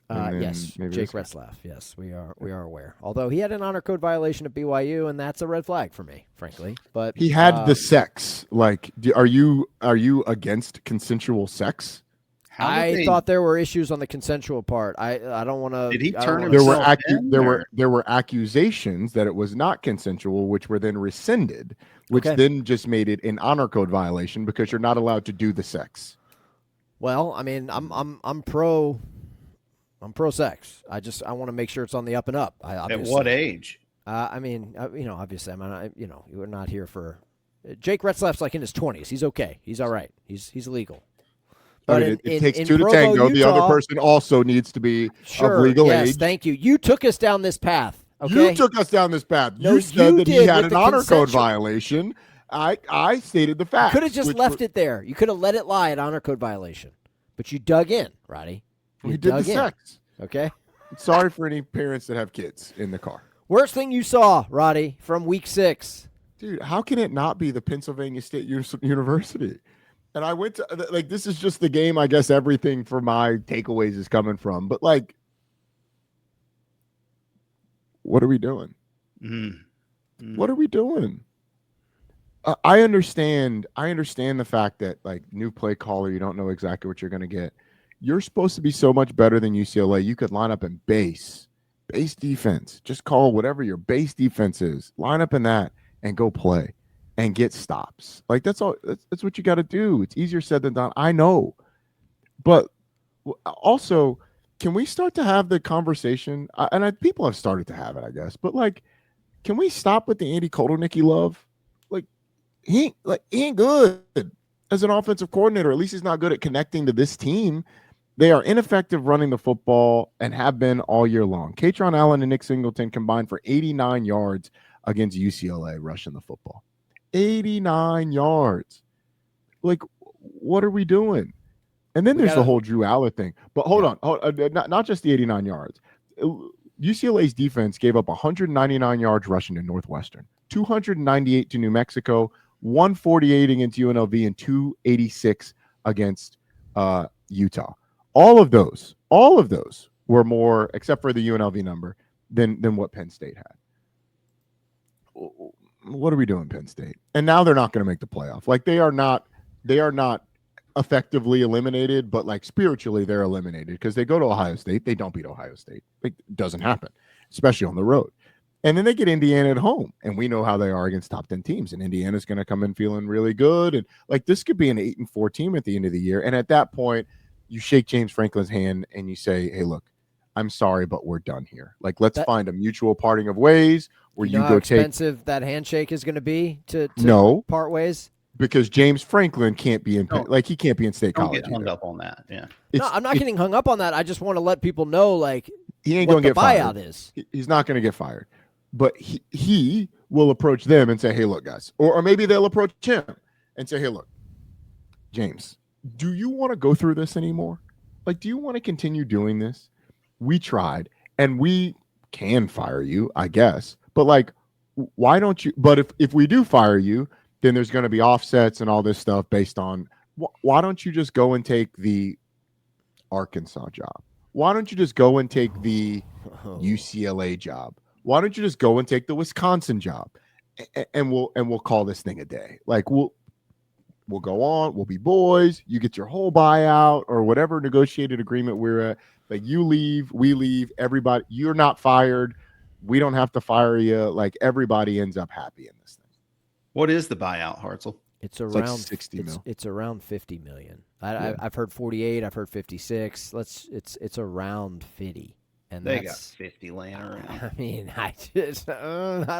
Yes, Jake Retzlaff. Yes, we are aware. Although he had an honor code violation at BYU, and that's a red flag for me, frankly. But he had the sex. Like, are you against consensual sex? I thought there were issues on the consensual part. I don't want to. Did he turn himself in? There were accusations that it was not consensual, which were then rescinded, which then just made it an honor code violation because you're not allowed to do the sex. Well, I mean, I'm pro sex. I want to make sure it's on the up and up. At what age? I mean, obviously, we're not here for. Jake Retzlaff's like in his 20s. He's okay. He's all right. He's legal. But it takes two to tango. The other person also needs to be of legal age. Thank you. You took us down this path. Okay? You took us down this path. No, you said that he had an honor code consensual violation. I stated the fact. You could have just left it there. You could have let it lie at honor code violation. But you dug in, Roddy. We did the sex. Okay? Sorry for any parents that have kids in the car. Worst thing you saw, Roddy, from week 6. Dude, how can it not be the Pennsylvania State University? And I went to, like, this is just the game, I guess everything for my takeaways is coming from. But, like, what are we doing? What are we doing? I understand the fact that, like, new play caller, you don't know exactly what you're going to get. You're supposed to be so much better than UCLA. You could line up in base defense. Just call whatever your base defense is. Line up in that and go play. And get stops. Like, that's all. That's what you got to do. It's easier said than done. I know. But also, can we start to have the conversation? People have started to have it, I guess. But, like, can we stop with the Andy Kotelnicki love? Like, he ain't good as an offensive coordinator. At least he's not good at connecting to this team. They are ineffective running the football and have been all year long. Katron Allen and Nick Singleton combined for 89 yards against UCLA rushing the football. 89 yards. Like, what are we doing? And then there's the whole Drew Aller thing. But hold on. Not just the 89 yards. UCLA's defense gave up 199 yards rushing to Northwestern, 298 to New Mexico, 148 against UNLV, and 286 against Utah. All of those were more, except for the UNLV number, than what Penn State had. What are we doing, Penn State? And now they're not going to make the playoff. Like, they are not effectively eliminated, but, like, spiritually they're eliminated because they go to Ohio State. They don't beat Ohio State. It doesn't happen, especially on the road. And then they get Indiana at home, and we know how they are against top 10 teams. And Indiana's going to come in feeling really good. And, like, this could be an 8-4 team at the end of the year. And at that point, you shake James Franklin's hand and you say, "Hey, look, I'm sorry, but we're done here. Like, let's find a mutual parting of ways where you know go how expensive that handshake is going to be to part ways." Because James Franklin can't be in he can't be in state college. Don't get hung up on that. Yeah. No, I'm not getting hung up on that. I just want to let people know, like, he ain't going to get buyout fired. Is. He's not going to get fired. But he will approach them and say, "Hey, look, guys," or maybe they'll approach him and say, "Hey, look, James, do you want to go through this anymore? Like, do you want to continue doing this? We tried, and we can fire you, I guess. But like, why don't you? But if we do fire you, then there's going to be offsets and all this stuff based on why don't you just go and take the Arkansas job? Why don't you just go and take the UCLA job? Why don't you just go and take the Wisconsin job? And we'll call this thing a day. Like we'll go on. We'll be boys. You get your whole buyout or whatever negotiated agreement we're at. Like you leave, we leave. Everybody, you're not fired. We don't have to fire you. Like everybody ends up happy in this thing. What is the buyout, Hartzell? It's around like 60 mil. It's around 50 million. I've heard 48. I've heard 56. It's around 50. And they got 50 laying around. I mean, I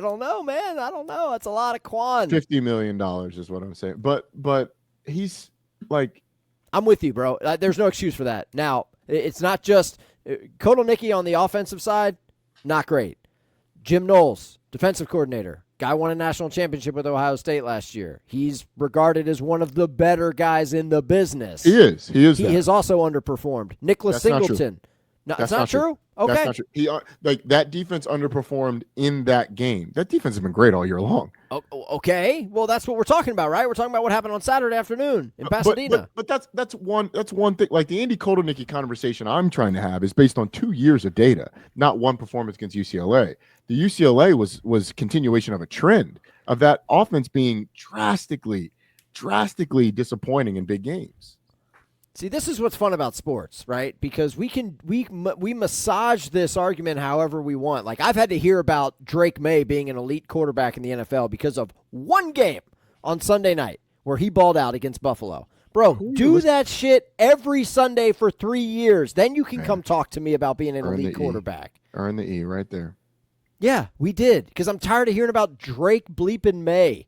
don't know, man. I don't know. It's a lot of quan. $50 million is what I'm saying. But he's like, I'm with you, bro. There's no excuse for that. Now, it's not just Kotelnicki on the offensive side. Not great. Jim Knowles, defensive coordinator. Guy won a national championship with Ohio State last year. He's regarded as one of the better guys in the business. He is. He has also underperformed. Nicholas Singleton. No, it's not true? Okay. That's not true. He that defense underperformed in that game. That defense has been great all year long. Okay. Well, that's what we're talking about, right? We're talking about what happened on Saturday afternoon in Pasadena. But that's one thing. Like the Andy Kotelnicki conversation I'm trying to have is based on 2 years of data, not one performance against UCLA. The UCLA was continuation of a trend of that offense being drastically disappointing in big games. See, this is what's fun about sports, right? Because we massage this argument however we want. Like I've had to hear about Drake May being an elite quarterback in the NFL because of one game on Sunday night where he balled out against Buffalo. Bro, do that shit every Sunday for 3 years. Then you can come talk to me about being an elite quarterback. Earn the E right there. Yeah, we did. Because I'm tired of hearing about Drake bleeping May.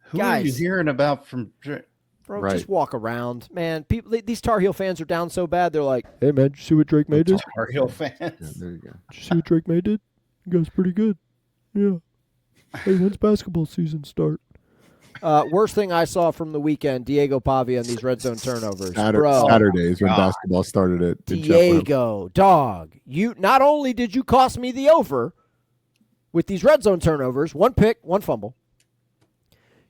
Who are you hearing about from Drake? Bro, just walk around, man. People, these Tar Heel fans are down so bad. They're like, "Hey, man, did you see what Drake May did? Tar Heel fans. Yeah, there you go. Did you see what Drake May did? You guys pretty good. Yeah. Hey, when's basketball season start? Worst thing I saw from the weekend: Diego Pavia and these red zone turnovers. Saturdays when basketball started at Diego, dog. You not only did you cost me the over with these red zone turnovers, 1 pick, 1 fumble.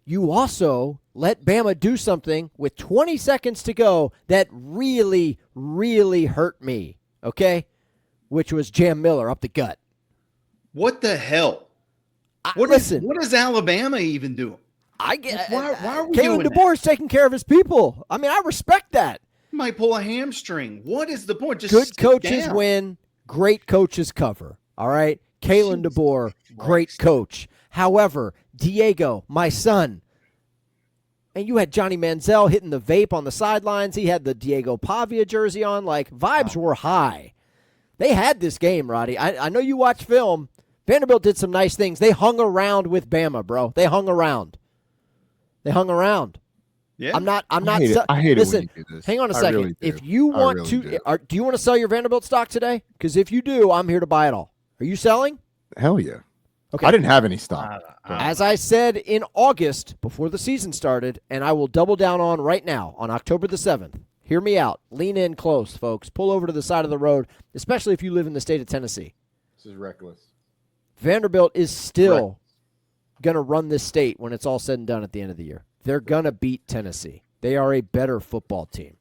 You also let Bama do something with 20 seconds to go that really, really hurt me, okay? Which was Jam Miller up the gut. What the hell? What is Alabama even doing? I get why are we Kalen doing DeBoer's taking care of his people. I mean, I respect that. He might pull a hamstring. What is the point? Just good coaches win, great coaches cover. All right? Kalen DeBoer, great coach. However, Diego, my son, and you had Johnny Manziel hitting the vape on the sidelines. He had the Diego Pavia jersey on. Like, vibes were high. They had this game, Roddy. I know you watch film. Vanderbilt did some nice things. They hung around with Bama, bro. They hung around. Yeah. I'm not. I hate Listen, it when you do this. Hang on a second. Really if you want do you want to sell your Vanderbilt stock today? Because if you do, I'm here to buy it all. Are you selling? Hell yeah. Okay. I didn't have any stock. As I said in August before the season started, and I will double down on right now on October the 7th. Hear me out. Lean in close, folks. Pull over to the side of the road, especially if you live in the state of Tennessee. This is reckless. Vanderbilt is still going to run this state when it's all said and done at the end of the year. They're going to beat Tennessee. They are a better football team.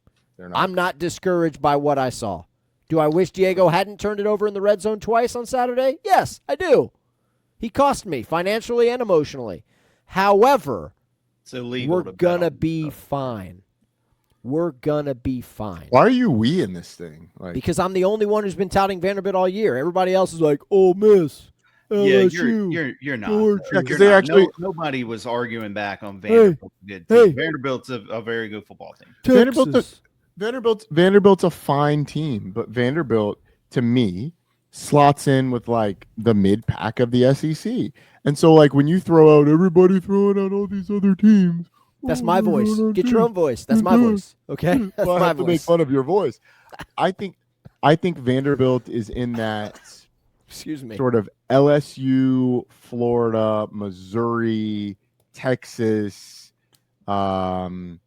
I'm not discouraged by what I saw. Do I wish Diego hadn't turned it over in the red zone twice on Saturday? Yes, I do. He cost me financially and emotionally. However, it's illegal. We're going to be fine. We're going to be fine. Why are you we in this thing? Because I'm the only one who's been touting Vanderbilt all year. Everybody else is like, "Oh, miss." LSU, yeah, you're not. Because they actually nobody was arguing back on Vanderbilt. Vanderbilt's a very good football team. Vanderbilt's a fine team, but Vanderbilt to me slots in with like the mid pack of the SEC. And so like when you throw out everybody throwing out all these other teams, that's my voice. Get your own voice. That's my voice. Okay, that's well, I my have to make fun of your voice. I think Vanderbilt is in that. Excuse me. Sort of LSU, Florida, Missouri, Texas. I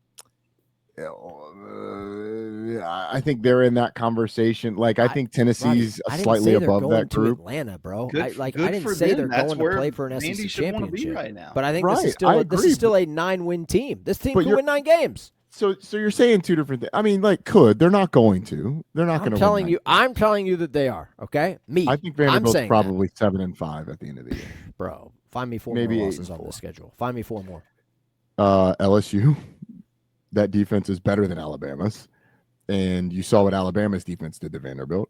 think they're in that conversation. Like I think Tennessee's slightly above that group. Atlanta, bro. Good, I didn't say they're going to play for an SEC championship right now. But I think this is still a 9-win team. This team can win 9 games. So you're saying two different things. I mean, like, they're not going to. They're not going to. I'm telling you that they are. Okay, I think Vanderbilt's probably 7-5 at the end of the year. Bro, find me 4 more losses on the schedule. Find me 4 more. LSU. That defense is better than Alabama's, and you saw what Alabama's defense did to Vanderbilt.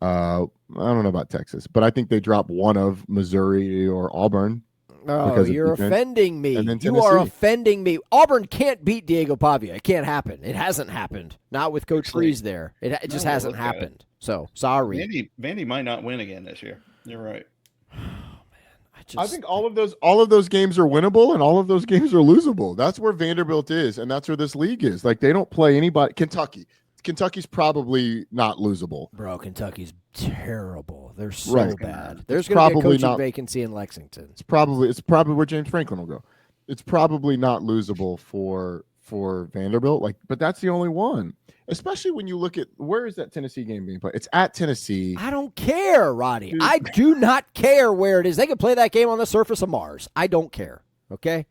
I don't know about Texas, but I think they dropped one of Missouri or Auburn. Oh, you're offending me. You are offending me. Auburn can't beat Diego Pavia. It can't happen. It hasn't happened. Not with Coach Freeze there. It just hasn't happened. So, sorry. Vandy might not win again this year. You're right. I think all of those games are winnable and all of those games are losable. That's where Vanderbilt is, and that's where this league is. Like they don't play anybody. Kentucky's probably not losable. Bro, Kentucky's terrible. They're so bad. There's going to be a coaching vacancy in Lexington. It's probably where James Franklin will go. It's probably not losable for Vanderbilt. Like, but that's the only one. Especially when you look at where is that Tennessee game being played? It's at Tennessee. I don't care, Roddy. Dude. I do not care where it is. They can play that game on the surface of Mars. I don't care. Okay?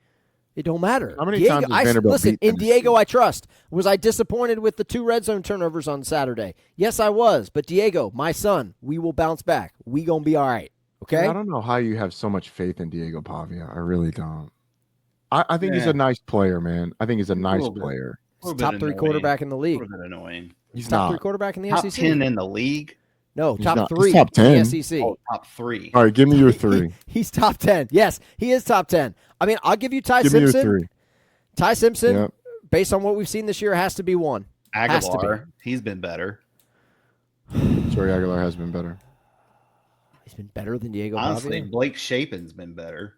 It don't matter. How many times has Vanderbilt listen, in Diego I trust. Was I disappointed with the 2 red zone turnovers on Saturday? Yes, I was. But Diego, my son, we will bounce back. We going to be all right. Okay? I don't know how you have so much faith in Diego Pavia. I really don't. I think he's a nice player, man. I think he's a nice player. He's top 3 quarterback in the league. A little bit annoying. He's top 3 quarterback in the SEC. Top 10 in the league? No, top 3 top 10 in the SEC. Oh, top 3. All right, give me your 3. He's top 10. Yes, he is top 10. I mean, I'll give you Ty Simpson. Give me your 3. Ty Simpson, based on what we've seen this year, has to be 1. Aguilar, he's been better. Sorry, Aguilar has been better. He's been better than Diego Honestly, Pavia. Blake Shapen's been better.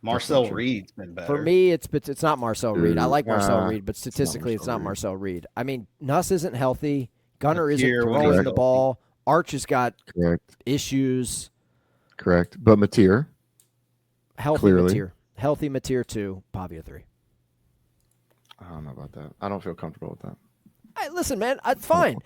Marcel Reed's been better. For me, it's not Marcel Reed. I like Marcel Reed, but statistically, it's not Marcel Reed. I mean, Nuss isn't healthy. Gunner isn't throwing the ball. Arch has got issues. Correct. But Mateer. Healthy Mateer 2, Pavia 3. I don't know about that. I don't feel comfortable with that. Hey, listen, man, it's fine.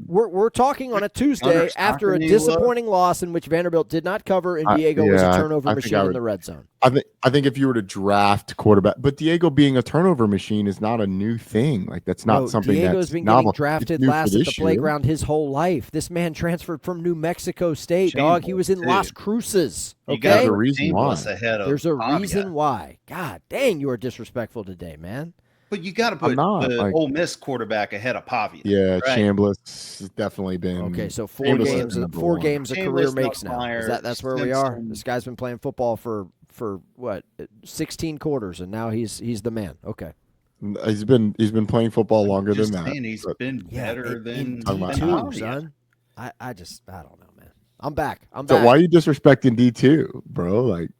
We're talking on a Tuesday after a disappointing loss in which Vanderbilt did not cover and Diego was a turnover machine in the red zone. I think if you were to draft quarterback, but Diego being a turnover machine is not a new thing. Like that's not something Diego's that's been novel. Getting drafted last at the playground his whole life. This man transferred from New Mexico State, dog. He was in Las Cruces. Okay, there's a reason why. There's a reason why. God dang, you are disrespectful today, man. But you got to put the Ole Miss quarterback ahead of Pavia. Yeah, right? Chambliss has definitely been. Okay, so 4 games a career makes now. That's where we are. This guy's been playing football for what 16 quarters, and now he's the man. Okay, he's been playing football longer than that. He's been better than D2, son. I don't know, man. I'm back. So why are you disrespecting D2, bro? Like.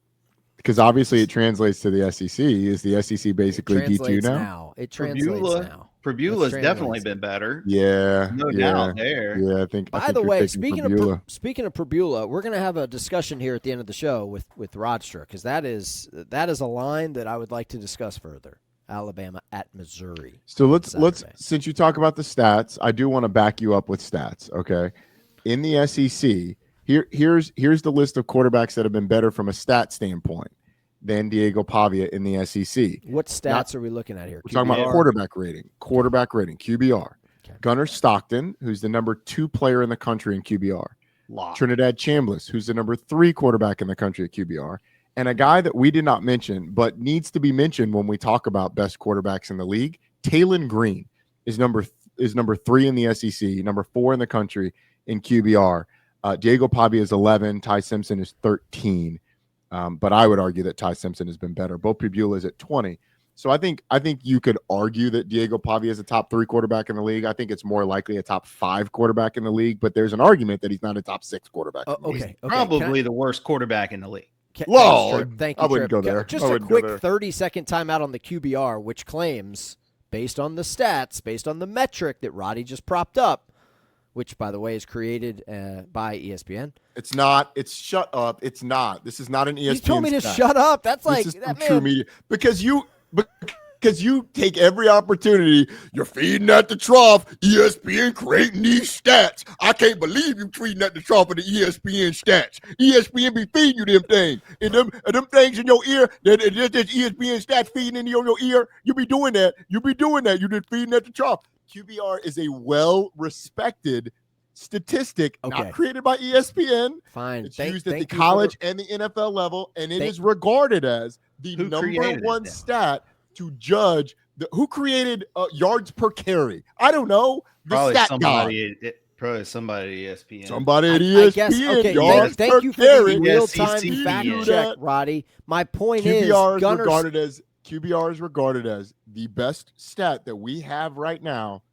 Because obviously it translates to the SEC. Is the SEC basically D2 now? It translates now. Prbula's definitely been better. Yeah. No doubt there. Yeah, I think. By the way, speaking of Prbula, we're going to have a discussion here at the end of the show with Rodstra, because that is a line that I would like to discuss further. Alabama at Missouri. So let's since you talk about the stats, I do want to back you up with stats. Okay, in the SEC. Here's the list of quarterbacks that have been better from a stat standpoint than Diego Pavia in the SEC. What stats are we looking at here? We're talking about quarterback rating, QBR. Okay. Gunnar Stockton, who's the number 2 player in the country in QBR. Trinidad Chambliss, who's the number 3 quarterback in the country at QBR. And a guy that we did not mention, but needs to be mentioned when we talk about best quarterbacks in the league, Talon Green is number 3 in the SEC, number 4 in the country in QBR. Diego Pavia is 11. Ty Simpson is 13. But I would argue that Ty Simpson has been better. Bo Prbula is at 20. So I think you could argue that Diego Pavia is a top 3 quarterback in the league. I think it's more likely a top 5 quarterback in the league, but there's an argument that he's not a top 6 quarterback. Okay. Probably the worst quarterback in the league. Thank you, I wouldn't Trip. go there. Just a quick 30-second timeout on the QBR, which claims, based on the stats, based on the metric that Roddy just propped up, which, by the way, is created by ESPN. It's not. It's shut up. It's not. This is not an ESPN. You told me to shut up. That's like that man. True media because you take every opportunity. You're feeding at the trough. ESPN creating these stats. I can't believe you feeding at the trough of the ESPN stats. ESPN be feeding you them things. And them things in your ear, there's ESPN stats feeding in your ear. You be doing that. You just feeding at the trough. QBR is a well-respected statistic, not created by ESPN. Fine. It's used at the college and the NFL level, and it is regarded as the number one stat to judge who created yards per carry. I don't know. Probably somebody at ESPN. Somebody at ESPN. Yards thank you for the real-time fact check, Roddy. My point QBR is regarded as the best stat that we have right now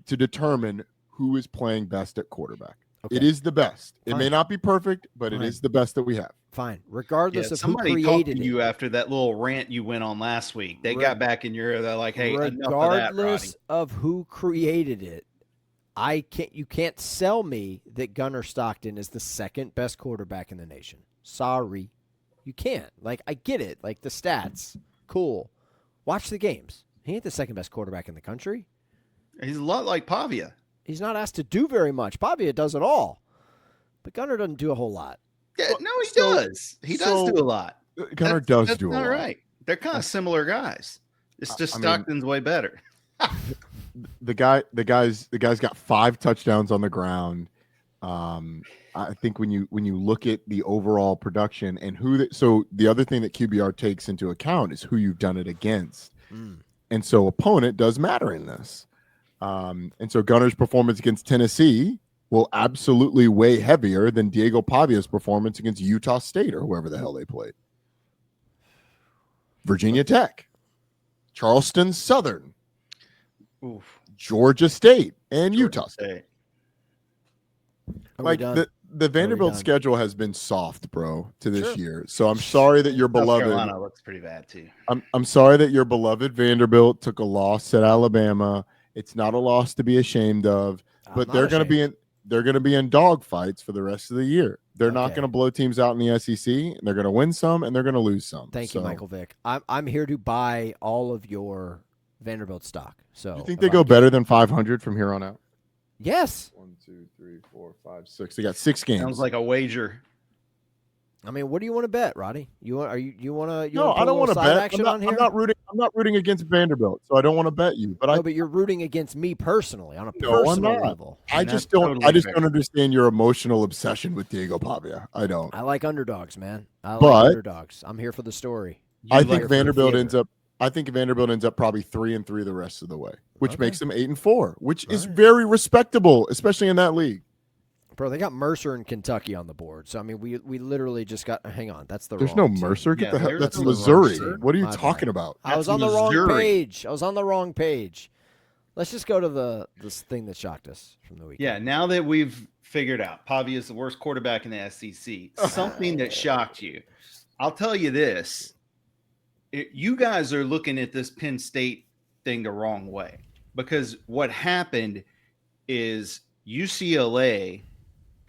to determine who is playing best at quarterback. Okay. It is the best. Fine. It may not be perfect, but it is the best that we have. Fine. Regardless of who created created it. You after that little rant you went on last week. They got back in your ear. They're like, hey, regardless of who created it, you can't sell me that Gunnar Stockton is the second best quarterback in the nation. Sorry. You can't. Like, I get it. Like, the stats. Cool. Watch the games. He ain't the second best quarterback in the country. He's a lot like Pavia. He's not asked to do very much. Pavia does it all. But Gunnar doesn't do a whole lot. Yeah, no, he does. He does do a lot. Gunnar does do a lot. All right. They're kind of similar guys. It's just Stockton's way better. The guy's got 5 touchdowns on the ground. I think when you look at the overall production and so the other thing that QBR takes into account is who you've done it against. And so opponent does matter in this. And so Gunnar's performance against Tennessee will absolutely weigh heavier than Diego Pavia's performance against Utah State or whoever the hell they played. Virginia Tech, Charleston Southern, Georgia State, and Utah State. Like the Vanderbilt schedule has been soft, bro, to this year. So I'm sorry that your beloved Carolina looks pretty bad too. I'm sorry that your beloved Vanderbilt took a loss at Alabama. It's not a loss to be ashamed of, but they're going to be in dog fights for the rest of the year. They're not going to blow teams out in the SEC. And they're going to win some and they're going to lose some. Thank you, Michael Vick. I'm here to buy all of your Vanderbilt stock. So you think they go better than 500 from here on out? Yes. 1, 2, 3, 4, 5, 6. They got 6 games. Sounds like a wager. I mean, what do you want to bet, Roddy? You want to? No, I don't want to bet. I'm not rooting against Vanderbilt, so I don't want to bet you. But you're rooting against me personally on a personal level. I just don't understand your emotional obsession with Diego Pavia. I don't. I like underdogs, man. I like underdogs. I'm here for the story. I think Vanderbilt ends up probably 3-3 the rest of the way, which makes them 8-4, which is very respectable, especially in that league. Bro, they got Mercer and Kentucky on the board. So I mean, we literally just got. Hang on, that's the. There's wrong no Mercer. team. Get the hell. That's Missouri. What are you talking about? I was on the wrong page. Let's just go to this thing that shocked us from the weekend. Yeah, now that we've figured out Pavia is the worst quarterback in the SEC, something that shocked you. I'll tell you this: you guys are looking at this Penn State thing the wrong way, because what happened is UCLA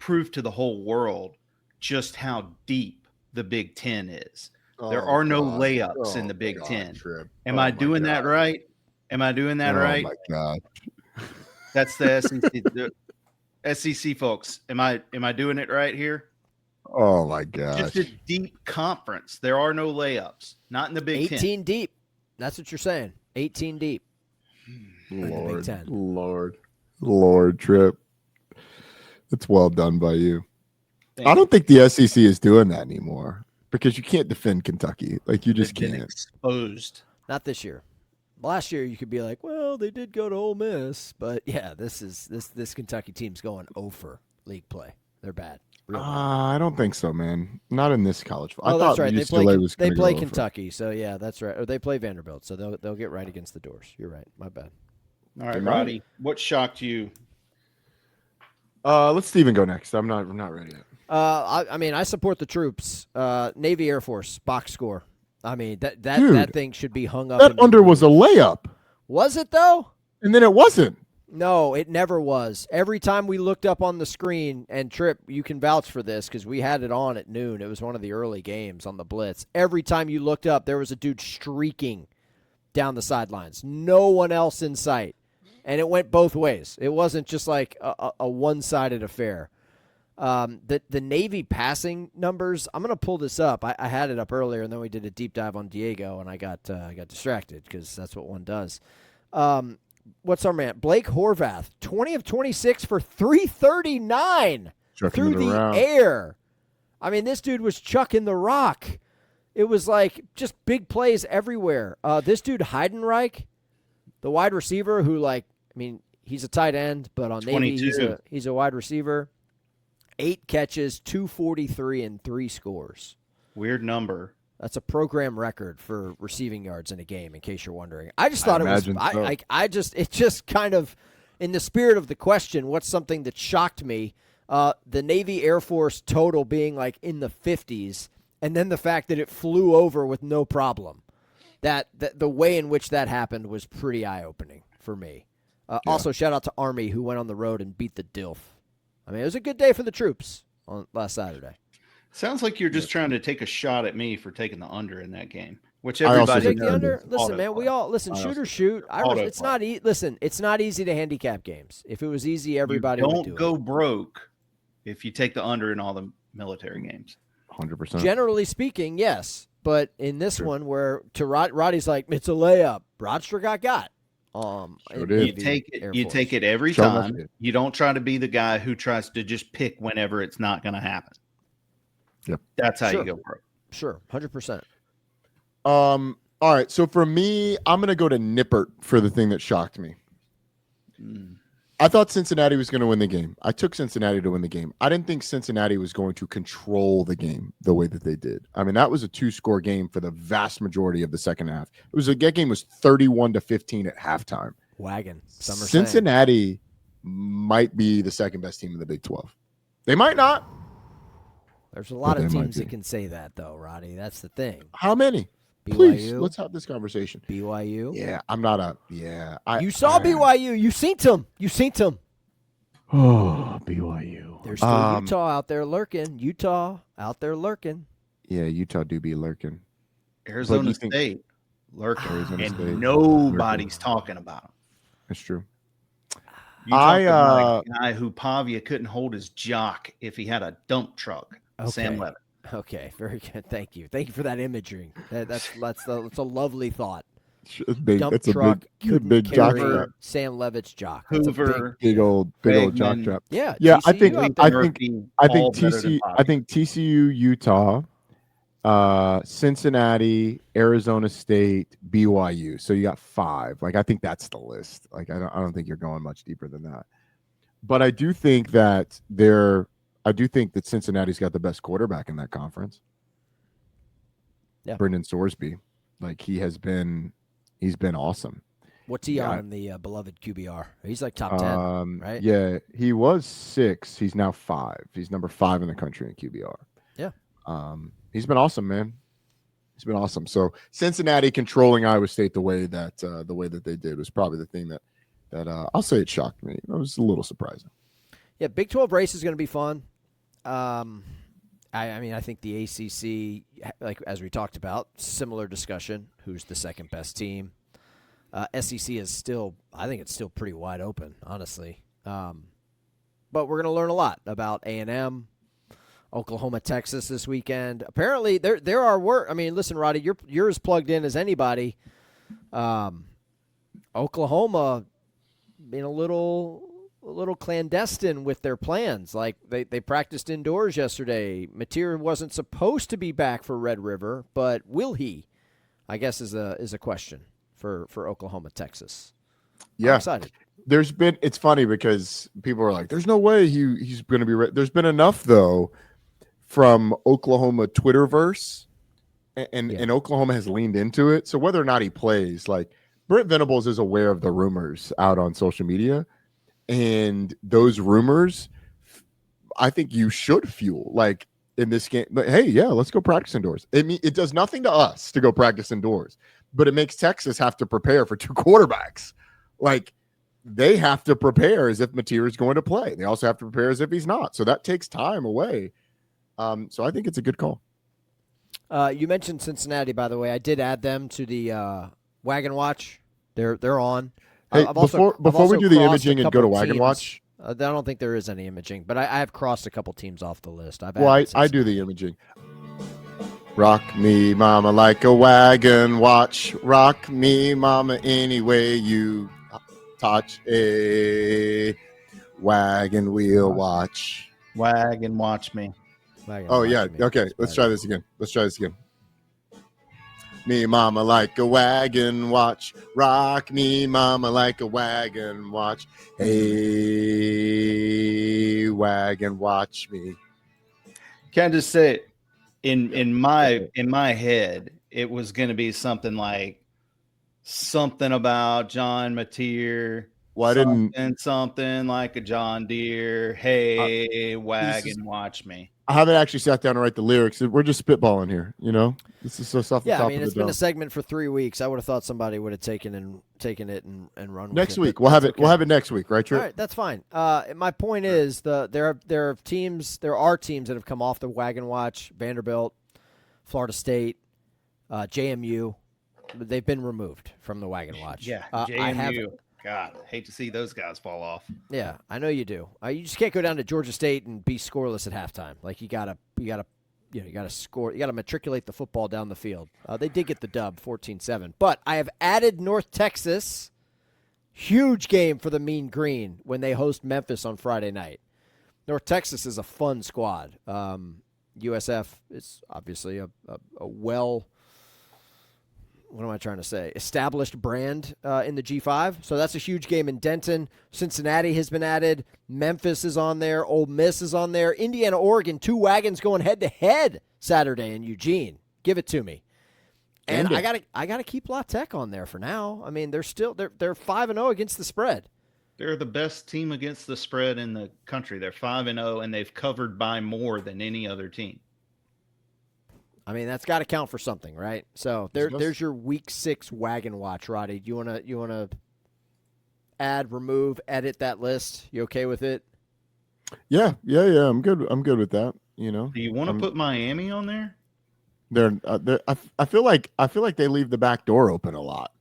proved to the whole world just how deep the Big Ten is. There are no layups in the Big Ten. Am I doing that right? Am I doing that right? Oh my God. That's the SEC. The SEC folks. Am I doing it right here? Oh my God. Just a deep conference. There are no layups. Not in the Big 18 Ten. 18 deep. That's what you're saying. 18 deep. Lord, Trip. It's well done by you. I don't think the SEC is doing that anymore because you can't defend Kentucky. Like you just can't. Exposed. Not this year. Last year you could be like, well, they did go to Ole Miss, but yeah, this Kentucky team's going over league play. They're bad. Real bad. I don't think so, man. Not in this college. I Oh, that's thought right. UCLA They play Kentucky, so yeah, that's right. Or they play Vanderbilt, so they'll get right against the doors. You're right. My bad. All right, Roddy, what shocked you? Let's Steven go next. I'm not ready yet. I support the troops. Navy Air Force box score. I mean that thing should be hung up. That under was a layup. Was it though? And then it wasn't. No, it never was. Every time we looked up on the screen, and Trip, you can vouch for this because we had it on at noon. It was one of the early games on the Blitz. Every time you looked up, there was a dude streaking down the sidelines. No one else in sight. And it went both ways. It wasn't just like a one-sided affair. The Navy passing numbers, I'm going to pull this up. I had it up earlier, and then we did a deep dive on Diego, and I got distracted because that's what one does. What's our man? Blake Horvath, 20 of 26 for 339 through the air. I mean, this dude was chucking the rock. It was like just big plays everywhere. This dude, Heidenreich, the wide receiver who, he's a tight end, but on Navy, he's a wide receiver. 8 catches, 243, and 3 scores. Weird number. That's a program record for receiving yards in a game, in case you're wondering. I just thought it was – it just kind of, in the spirit of the question, what's something that shocked me, the Navy Air Force total being like in the 50s, and then the fact that it flew over with no problem. That the way in which that happened was pretty eye-opening for me. Also, shout out to Army, who went on the road and beat the DILF. I mean, it was a good day for the troops on last Saturday. Sounds like you're just trying to take a shot at me for taking the under in that game, which everybody take the under. Listen, man, we all shoot or shoot. It's not it's not easy to handicap games. If it was easy, everybody would do it. Don't go broke if you take the under in all the military games. 100%. Generally speaking, yes, but in this one, where Roddy's like, it's a layup. Rodstradamus got. You take it every time. You don't try to be the guy who tries to just pick whenever it's not going to happen. Yep. That's how you go pro. Sure, 100%. All right, so for me, I'm going to go to Nippert for the thing that shocked me. I thought Cincinnati was going to win the game. I took Cincinnati to win the game. I didn't think Cincinnati was going to control the game the way that they did. I mean, that was a 2-score game for the vast majority of the second half. That game was 31-15 at halftime. Wagon. Cincinnati might be the second best team in the Big 12. They might not. There's a lot of teams that can say that, though, Roddy. That's the thing. How many? BYU? Please, let's have this conversation. BYU? Yeah, I'm not a – yeah. You saw BYU. You seen them. Oh, BYU. There's still Utah out there lurking. Yeah, Utah do be lurking. Arizona State lurking. And nobody's talking about them. That's true. You talking about a guy who Pavia couldn't hold his jock if he had a dump truck. Okay. Sam Levitt. Okay, very good. Thank you for that imagery. That's a lovely thought. It's a big jock strap. Sam Levitt's jock. Hoover, big old jock strap. Yeah. I think TCU, Utah, Cincinnati, Arizona State, BYU. So you got 5. I think that's the list. I don't think you're going much deeper than that. But I do think that Cincinnati's got the best quarterback in that conference. Yeah. Brendan Sorsby. He's been awesome. What's he on the beloved QBR? He's like top 10, right? Yeah, he was 6. He's now 5. He's number 5 in the country in QBR. Yeah. He's been awesome, man. He's been awesome. So Cincinnati controlling Iowa State the way that they did was probably the thing that I'll say it shocked me. It was a little surprising. Yeah, Big 12 race is going to be fun. I think the ACC, as we talked about, similar discussion. Who's the second best team? SEC is still, I think it's still pretty wide open, honestly. But we're going to learn a lot about A&M, Oklahoma, Texas this weekend. Apparently, there are listen, Roddy, you're as plugged in as anybody. Oklahoma being a little clandestine with their plans. Like they practiced indoors yesterday. Mateer wasn't supposed to be back for Red River, but will he? I guess is a question for Oklahoma, Texas. Yeah. I'm excited. It's funny because people are like, there's no way he's going to be there's been enough though from Oklahoma Twitterverse and Oklahoma has leaned into it. So whether or not he plays, like Brent Venables is aware of the rumors out on social media, and those rumors, I think you should fuel like in this game. But hey, yeah, let's go practice indoors. It does nothing to us to go practice indoors, but it makes Texas have to prepare for 2 quarterbacks. Like they have to prepare as if Mateer is going to play. They also have to prepare as if he's not. So that takes time away. So I think it's a good call. You mentioned Cincinnati, by the way. I did add them to the Wagon Watch. They're on. Hey, before we do the imaging and go to Wagon Watch, I don't think there is any imaging, but I have crossed a couple teams off the list. I do the imaging. Rock me, mama, like a wagon watch. Rock me, mama, any way you touch a wagon wheel watch. Wagon watch me. Okay. Let's try this again. Me, mama, like a wagon watch. Rock me, mama, like a wagon watch. Hey, wagon watch me. Can I just say, in my head, it was going to be something like something about John Mateer. Something like a John Deere. Hey, wagon watch me. I haven't actually sat down to write the lyrics. We're just spitballing here, you know. This is so off the top of the it's been a segment for 3 weeks. I would have thought somebody would have taken it and run with next it. Week. We'll have it. Okay. We'll have it next week, right, Trip? All right, that's fine. My point is there are teams that have come off the Wagon Watch. Vanderbilt, Florida State, JMU. They've been removed from the Wagon Watch. Yeah, JMU. God, hate to see those guys fall off. Yeah, I know you do. You just can't go down to Georgia State and be scoreless at halftime. Like you gotta score. You gotta matriculate the football down the field. They did get the dub, 14-7. But I have added North Texas. Huge game for the Mean Green when they host Memphis on Friday night. North Texas is a fun squad. USF is obviously a well. What am I trying to say? Established brand in the G5. So that's a huge game in Denton. Cincinnati has been added. Memphis is on there. Ole Miss is on there. Indiana, Oregon, 2 wagons going head-to-head Saturday in Eugene. Give it to me. And I gotta keep La Tech on there for now. I mean, they're 5-0 against the spread. They're the best team against the spread in the country. They're 5-0, and they've covered by more than any other team. I mean, that's got to count for something, right? So there's your Week 6 Wagon Watch, Roddy. You wanna add, remove, edit that list? You okay with it? Yeah. I'm good with that. You know. Do you want to put Miami on there? I feel like they leave the back door open a lot.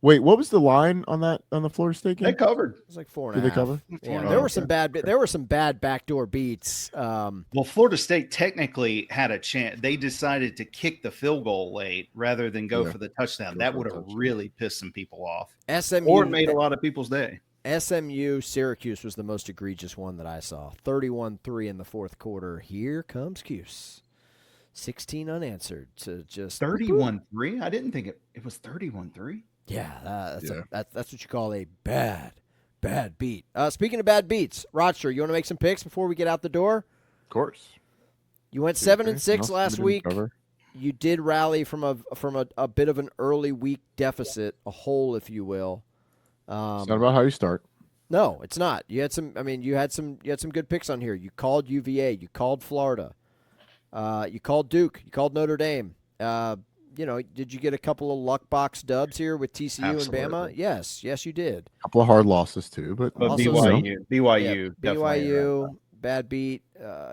Wait, what was the line on the Florida State game? They covered. It was like 4.5. Did they cover? Yeah, there were some bad backdoor beats. Well, Florida State technically had a chance. They decided to kick the field goal late rather than go for the touchdown. That would have really pissed some people off. SMU or made a lot of people's day. SMU Syracuse was the most egregious one that I saw. 31-3 in the fourth quarter. Here comes Cuse. 16 unanswered to just 31-3. I didn't think it was 31-3. Yeah, that's what you call a bad beat. Speaking of bad beats, Rodster, you want to make some picks before we get out the door? Of course. You went 7-6 last week. You did rally from a bit of an early week deficit, a hole, if you will. It's not about how you start. No, it's not. You had some. I mean, you had some good picks on here. You called UVA. You called Florida. You called Duke. You called Notre Dame. Did you get a couple of luck box dubs here with TCU Absolutely. and Bama? Yes, you did. A couple of hard losses too, but also BYU, bad beat.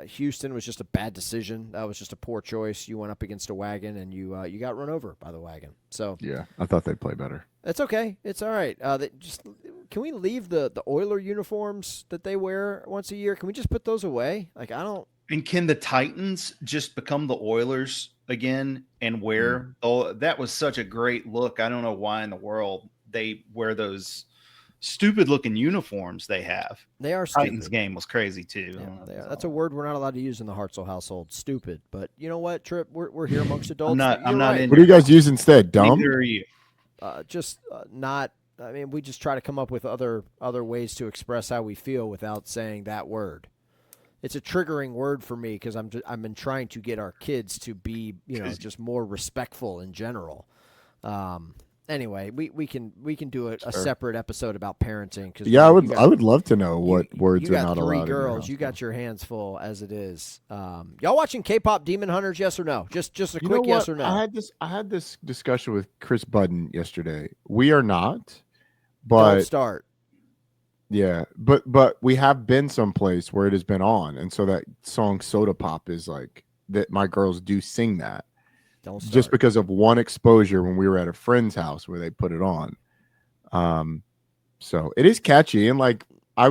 Houston was just a bad decision. That was just a poor choice. You went up against a wagon and you got run over by the wagon. So yeah, I thought they'd play better. It's okay. It's all right. Can we leave the Oiler uniforms that they wear once a year? Can we just put those away? Like I don't. And can the Titans just become the Oilers again and wear? Oh, that was such a great look. I don't know why in the world they wear those stupid-looking uniforms they have. They are stupid. Titans game was crazy too. Yeah, that's a word we're not allowed to use in the Hartzell household. Stupid, but you know what, Trip? We're here amongst adults. I'm not. What do you guys use instead? Dumb? Neither are you. Just not I mean, we just try to come up with other ways to express how we feel without saying that word. It's a triggering word for me because I've been trying to get our kids to be, just more respectful in general. Anyway, we can do a separate episode about parenting. Cause I would love to know what words are not allowed. You got 3 girls. You got your hands full as it is. Y'all watching K-pop Demon Hunters? Yes or no? Just a quick yes or no. I had this discussion with Chris Budden yesterday. We are not, but don't start. Yeah, but we have been someplace where it has been on, and so that song "Soda Pop" is like that. My girls do sing that, just because of one exposure when we were at a friend's house where they put it on. So it is catchy, and like I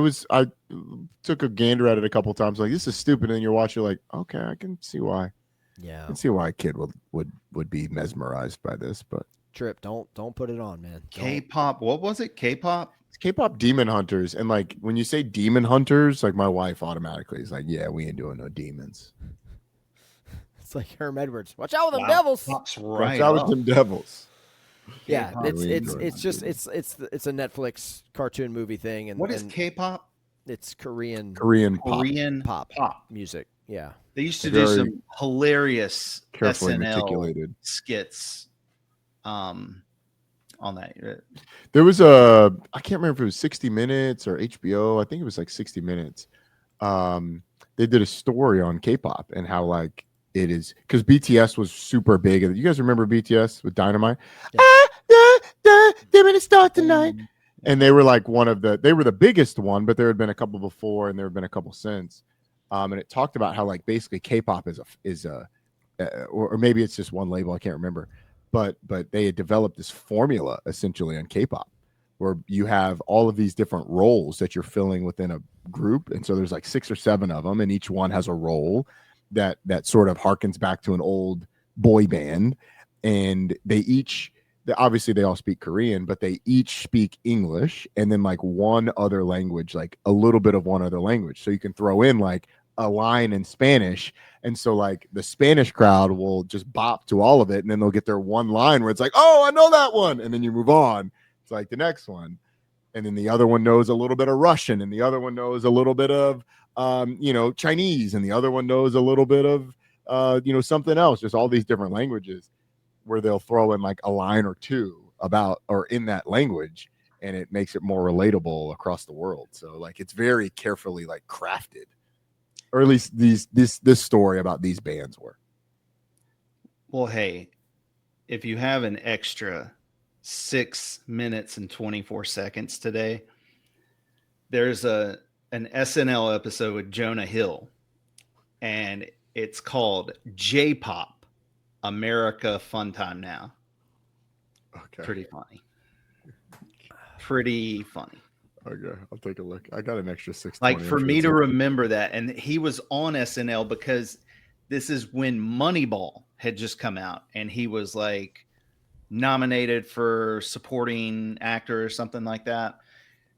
took a gander at it a couple times. Like, this is stupid, and you're watching like, okay, I can see why. Yeah, I can see why a kid would be mesmerized by this, but Trip, don't put it on, man. K-pop, what was it? K-pop. K-pop Demon Hunters, and like when you say Demon Hunters, like my wife automatically is like, "Yeah, we ain't doing no demons." It's like Herm Edwards. Watch out with them devils. Watch out with them devils. Yeah, it's a Netflix cartoon movie thing. And what is K-pop? It's Korean pop music. Yeah, they used to do some hilarious SNL skits. On that, there was I can't remember if it was 60 Minutes or HBO. I think it was like 60 Minutes. They did a story on K-pop and how like it is, because BTS was super big. You guys remember BTS with Dynamite? Yeah. They're gonna start tonight. And they were like they were the biggest one, but there had been a couple before and there had been a couple since. And it talked about how like basically K-pop is or maybe it's just one label. I can't remember. But they had developed this formula essentially on K-pop where you have all of these different roles that you're filling within a group. And so there's like 6 or 7 of them, and each one has a role that sort of harkens back to an old boy band. And obviously they all speak Korean, but they each speak English and then like one other language, like a little bit of one other language. So you can throw in like a line in Spanish, and so like the Spanish crowd will just bop to all of it, and then they'll get their one line where it's like, oh, I know that one, and then you move on. It's like the next one, and then the other one knows a little bit of Russian, and the other one knows a little bit of Chinese, and the other one knows a little bit of something else. Just all these different languages where they'll throw in like a line or two about or in that language, and it makes it more relatable across the world. So like it's very carefully like crafted. Or at least this story about these bands were. Well, hey, if you have an extra 6 minutes and 24 seconds today, there's an SNL episode with Jonah Hill, and it's called J-Pop America Fun Time Now. Okay. Pretty funny. Okay, I'll take a look. I got an extra 6. Like for me to remember that, and he was on SNL because this is when Moneyball had just come out, and he was like nominated for supporting actor or something like that.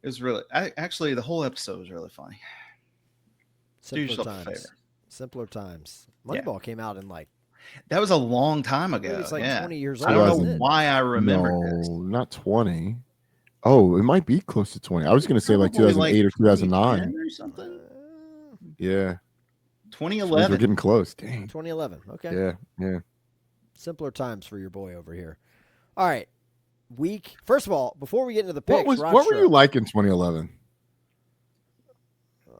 It was really, actually, the whole episode was really funny. Simpler times. Moneyball came out in like. That was a long time ago. It's like 20 years old. I don't know why I remember this. Not 20. Oh, it might be close to 20. I was going to say like 2008 or 2009 or something. Yeah. 2011. We're getting close. Dang. 2011. Okay. Yeah. Simpler times for your boy over here. All right. First of all, before we get into the picks, what were you like in 2011?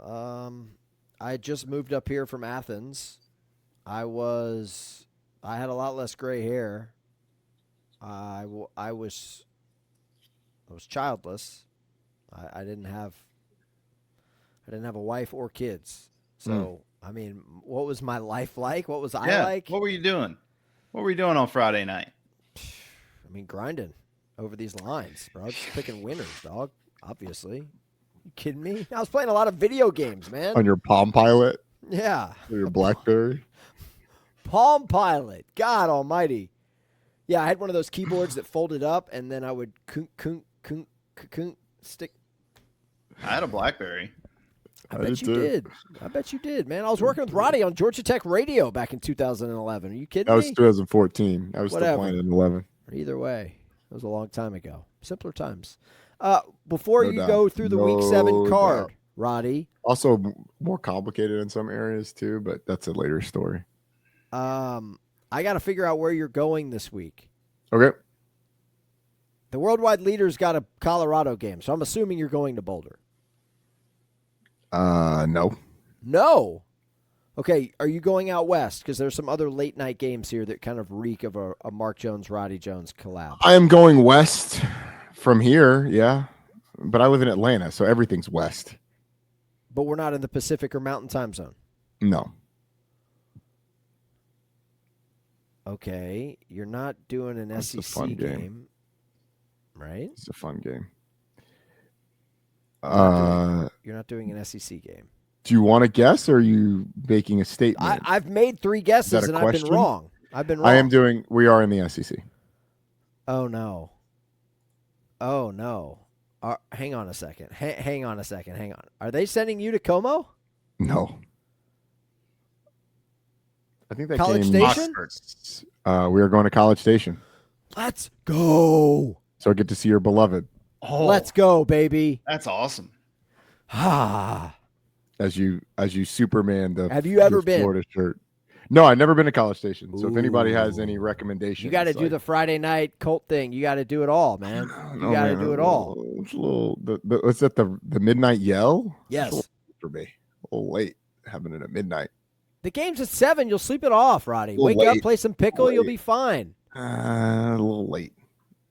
I had just moved up here from Athens. I had a lot less gray hair. I was childless. I didn't have a wife or kids. So, I mean, what was my life like? What was I like? What were you doing? What were you doing on Friday night? I mean, grinding over these lines, bro. Just picking winners, dog. Obviously. You kidding me? I was playing a lot of video games, man. On your Palm Pilot? Yeah. Or your BlackBerry? Palm Pilot. God almighty. Yeah, I had one of those keyboards that folded up, and then I would stick. I had a BlackBerry. I bet you did, man. I was working with Roddy on Georgia Tech Radio back in 2011. Are you kidding me? That was 2014. I was still playing in 11. Either way. That was a long time ago. Simpler times. Before No you doubt. go through the Week No 7 card, doubt. Roddy. Also more complicated in some areas too, but that's a later story. I got to figure out where you're going this week. Okay. The worldwide leader's got a Colorado game, so I'm assuming you're going to Boulder. No. No. Okay, are you going out west? Because there's some other late night games here that kind of reek of a Mark Jones, Roddy Jones collab. I am going west from here, yeah. But I live in Atlanta, so everything's west. But we're not in the Pacific or Mountain time zone. No. Okay, you're not doing an That's a SEC fun game. game, right? It's a fun game. You're not doing an SEC game. Do you want to guess, or are you making a statement? I've made 3 guesses and question? I've been wrong. I am doing. We are in the SEC. Oh no. Oh no. Hang on a second. Hang on a second. Hang on. Are they sending you to Como? No. I think that College game. Station? We are going to College Station, Let's go. so I get to see your beloved Oh, Let's go, baby. That's awesome. Ah. as you Superman. Have you ever your been? Florida shirt? No, I've never been to College Station. So if anybody has Ooh. any recommendations, You got to do the Friday night Colt thing. You got to do it all, man. You got to do it all. It's a little. What's that? The midnight yell? Yes. It's a little late for me. A little late having it at midnight. The game's at 7. You'll sleep it off, Roddy. Little Wake up, late. play some pickle. You'll Late. be fine. A little late.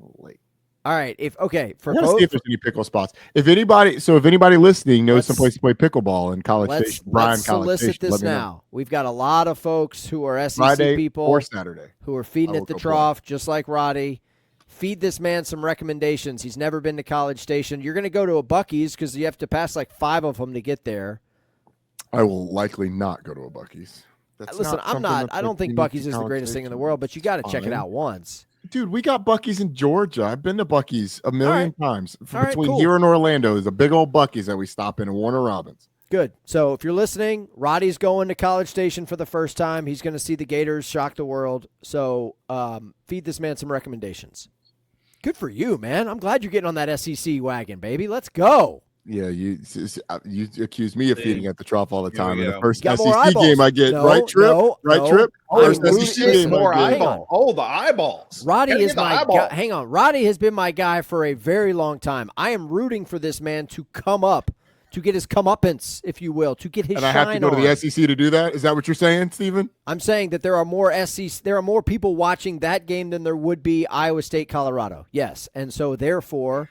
A little late. All right. For I want to see both, if there's any pickle spots. If anybody listening knows Let's- some place to play pickleball in College let's Station, College solicit Station, this let me know. now. We've got a lot of folks who are SEC Friday people or Saturday. who are feeding I will at the go trough, just like Roddy. Feed this man some recommendations. He's never been to College Station. You're going to go to a Buc-ee's because you have to pass like 5 of them to get there. I will likely not go to a Buc-ee's. That's Listen, something that's, I don't like, think unique Buc-ee's to is the College greatest thing in the Station. world, but you got to check it Fine. out once. Dude, we got Buc-ee's in Georgia. I've been to Buc-ee's a million times. All right, Between cool. here and Orlando is a big old Buc-ee's that we stop in Warner Robins. Good. So if you're listening, Roddy's going to College Station for the first time. He's going to see the Gators shock the world. So feed this man some recommendations. Good for you, man. I'm glad you're getting on that SEC wagon, baby. Let's go. Yeah, you accuse me of feeding at the trough all the Here we time. And the go. first Got more SEC eyeballs. game I get, No, right, Trip? no, right, no. Trip? I'm First rooting- SEC listen, game More I get. hang on. eyeball. Oh, the eyeballs. Roddy Gotta is get the my eyeball. guy. Hang on. Roddy has been my guy for a very long time. I am rooting for this man to come up, to get his comeuppance, if you will, to get his And I shine have to go to on. the SEC to do that? Is that what you're saying, Steven? I'm saying that there are more people watching that game than there would be Iowa State, Colorado. Yes. And so therefore,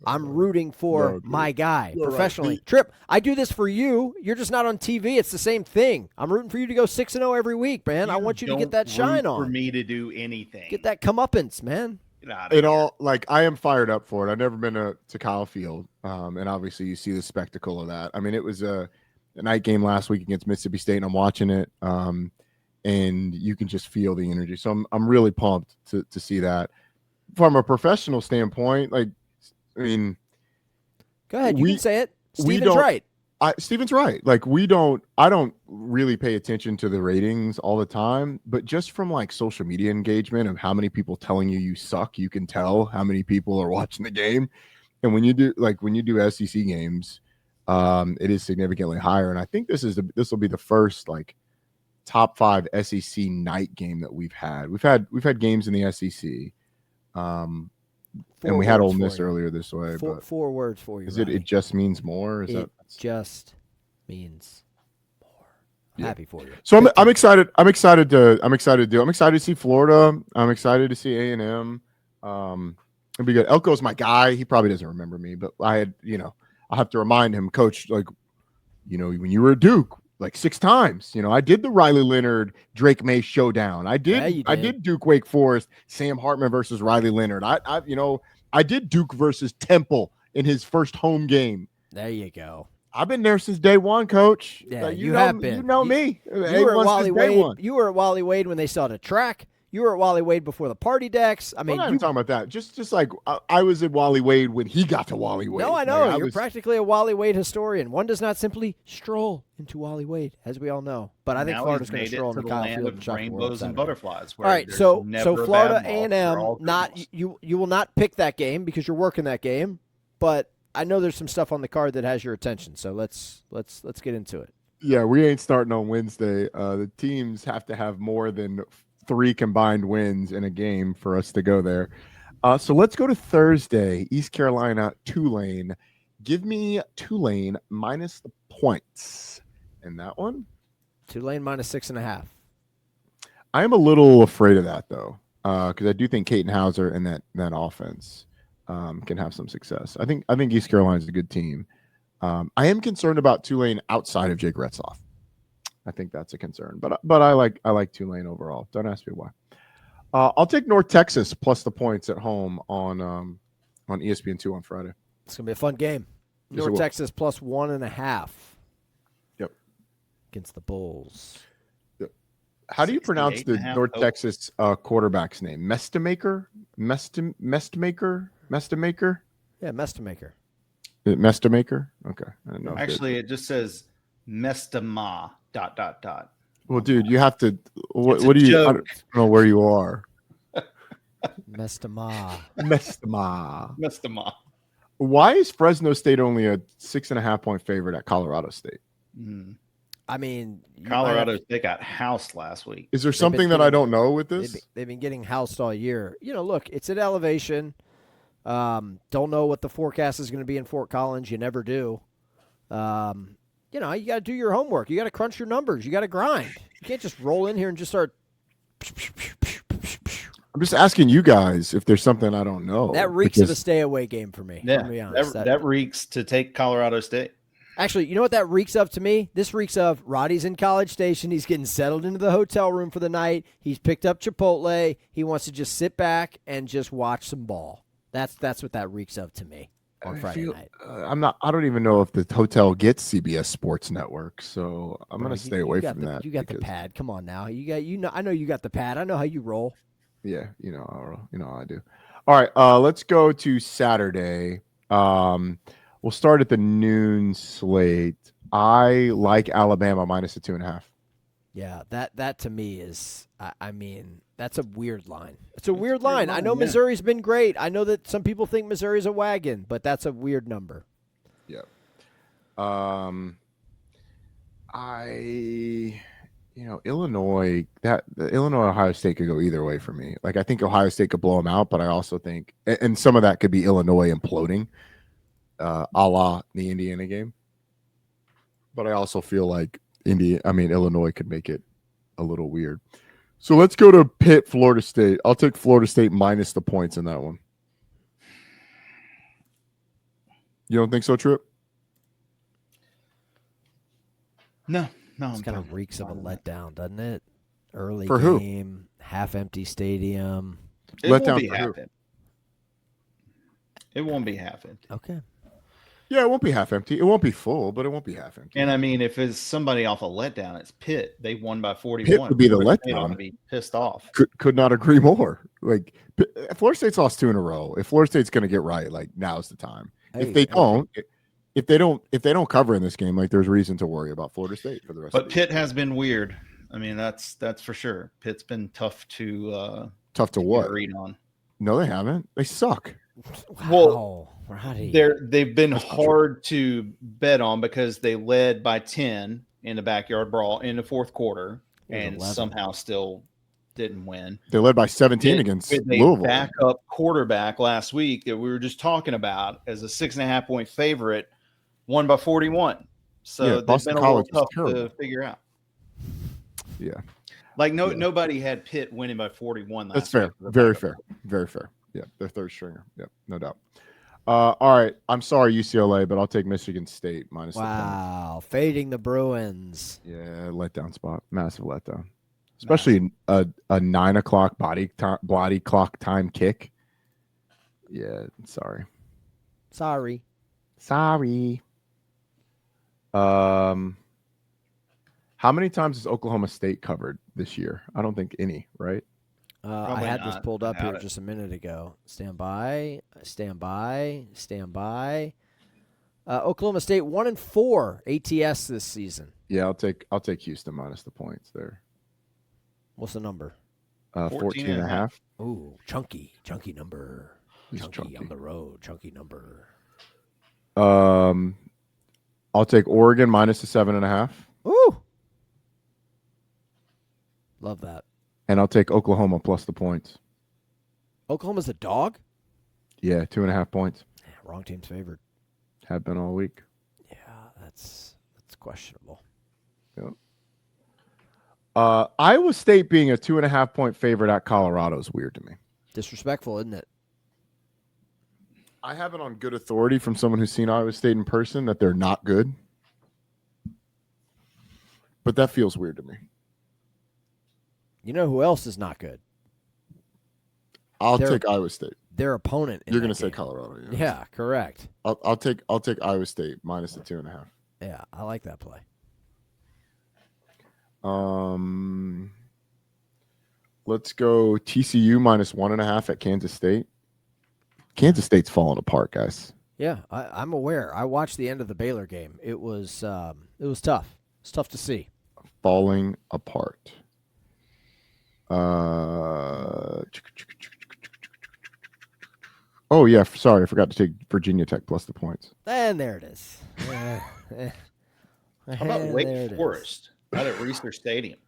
I'm rooting for No, dude. my guy You're right. professionally. Trip, I do this for you. You're just not on TV. It's the same thing. I'm rooting for you to go 6-0 every week, man. I want you to get that shine For on. me to do anything. Get that comeuppance, man. Get out of It here. all like I am fired up for it. I've never been to Kyle Field, and obviously you see the spectacle of that. I mean, it was a night game last week against Mississippi State, and I'm watching it, and you can just feel the energy. So I'm really pumped to see that. From a professional standpoint, like, I mean, Go ahead. You We- can say it. we Steven's don't- right. Steven's right. Like I don't really pay attention to the ratings all the time, but just from like social media engagement of how many people telling you suck, you can tell how many people are watching the game. And when you do SEC games, it is significantly higher. And I think this will be the first like top 5 SEC night game that we've had. We've had games in the SEC. And we had Ole Miss earlier this way. But Four words for you. is it? Roddy. It just means more. Is It that? just means more. Yeah. Happy for you. So I'm excited. I'm excited to see Florida. I'm excited to see A&M. It'll be good. Elko's my guy. He probably doesn't remember me, but I'll have to remind him, Coach, like, when you were at Duke, like 6 times, I did the Riley Leonard, Drake May showdown. I did Duke Wake Forest, Sam Hartman versus Riley Leonard. I did Duke versus Temple in his first home game. There you go. I've been there since day one, Coach. Yeah, Like, you have been. You know me. You were at A1 Wally since day Wade. one. You were at Wally Wade when they started track. You were at Wally Wade before the party decks. I mean, I'm talking about that. Just like I was at Wally Wade when he got to Wally Wade. No, I know. Like, You're practically a Wally Wade historian. One does not simply stroll into Wally Wade, as we all know. But I think Florida's going to stroll into Kyle land Field of and rainbows and butterflies. All right, so Florida A&M, you will not pick that game because you're working that game. But I know there's some stuff on the card that has your attention. So let's get into it. Yeah, we ain't starting on Wednesday. The teams have to have more than 3 combined wins in a game for us to go there. So let's go to Thursday. East Carolina, Tulane. Give me Tulane minus the points in that one. Tulane minus 6.5. I am a little afraid of that though, because I do think Caton Hauser and that offense can have some success. I think East Carolina is a good team. I am concerned about Tulane outside of Jake Retzloff. I think that's a concern, but I like Tulane overall. Don't ask me why. I'll take North Texas plus the points at home on ESPN2 on Friday. It's gonna be a fun game. Yes, North Texas plus 1.5. Yep. Against the Bulls. Yep. How do you pronounce the North Texas quarterback's name? Mestemaker? Mestemaker? Yeah, Mestemaker. Mestemaker? Okay. I didn't know. Actually, it just says Mestema ... Well, dude, you have to. What do you? I don't know where you are. Mestema. Why is Fresno State only a 6.5 point favorite at Colorado State? I mean, Colorado State got housed last week. Is there something that I don't know with this? They've been getting housed all year. Look, it's at elevation. Don't know what the forecast is going to be in Fort Collins. You never do. You got to do your homework. You got to crunch your numbers. You got to grind. You can't just roll in here and just start. I'm just asking you guys if there's something I don't know. That reeks of a stay away game for me. Yeah, let me be honest. That reeks to take Colorado State. Actually, you know what that reeks of to me? This reeks of Roddy's in College Station. He's getting settled into the hotel room for the night. He's picked up Chipotle. He wants to just sit back and just watch some ball. That's what that reeks of to me on Friday night. I don't even know if the hotel gets CBS Sports Network, so I'm going to stay away from that. You got the pad. Come on now. I know you got the pad. I know how you roll. Yeah, how I do. All right, let's go to Saturday. We'll start at the noon slate. I like Alabama minus the 2.5. Yeah, that to me is, I mean, that's a weird line. It's a weird line. I know Missouri's been great. I know that some people think Missouri's a wagon, but that's a weird number. Yeah. Illinois, Ohio State could go either way for me. Like, I think Ohio State could blow them out, but I also think, and some of that could be Illinois imploding, a la the Indiana game. But I also feel like Illinois could make it a little weird. So let's go to Pitt, Florida State. I'll take Florida State minus the points in that one. You don't think so, Trip? No. It's kind of reeks of a letdown, doesn't it? Early for game, half-empty stadium. It won't be half empty. It won't be half empty. Okay. Yeah, it won't be half empty. It won't be full, but it won't be half empty. And I mean, if it's somebody off a letdown, it's Pitt. They won by 41. Pitt would be the letdown. Would be pissed off. Could not agree more. Like, Florida State's lost 2 in a row. If Florida State's going to get right, like, now's the time. If they don't cover in this game, like, there's reason to worry about Florida State for the rest. But Pitt has been weird. I mean, that's for sure. Pitt's been tough to what? Read on. No, they haven't. They suck. Wow. Well, Roddy. They've been hard to bet on because they led by 10 in the backyard brawl in the fourth quarter and 11. somehow still didn't win. They led by 17 against Louisville. Backup quarterback last week that we were just talking about as a 6.5 point favorite, won by 41. So they've been a little tough to figure out. Yeah. Like nobody had Pitt winning by 41 last That's fair. week. Very fair. Very fair. Yeah, their third stringer. Yeah, no doubt. All right. I'm sorry, UCLA, but I'll take Michigan State minus. Wow, fading the Bruins. Yeah, letdown spot. Massive letdown. Especially a 9 o'clock body clock time kick. Yeah, sorry. How many times has Oklahoma State covered this year? I don't think any, right? I had this pulled up here just a minute ago. Stand by. Oklahoma State 1-4 ATS this season. Yeah, I'll take Houston minus the points there. What's the number? 14.5. Ooh, chunky number. He's chunky on the road. Chunky number. I'll take Oregon minus the 7.5. Ooh, love that. And I'll take Oklahoma plus the points. Oklahoma's a dog? Yeah, 2.5 points. Yeah, wrong team's favored. Have been all week. Yeah, that's questionable. Yep. Iowa State being a 2.5 point favorite at Colorado is weird to me. Disrespectful, isn't it? I have it on good authority from someone who's seen Iowa State in person that they're not good. But that feels weird to me. You know who else is not good? I'll take Iowa State. Their opponent. You're going to say Colorado. Yes. Yeah, correct. I'll take Iowa State minus the 2.5. Yeah, I like that play. Let's go TCU minus 1.5 at Kansas State. Kansas State's falling apart, guys. Yeah, I'm aware. I watched the end of the Baylor game. It was tough. It's tough to see. Falling apart. Oh yeah, sorry, I forgot to take Virginia Tech plus the points. And there it is. How about Wake Forest out at Reser Stadium?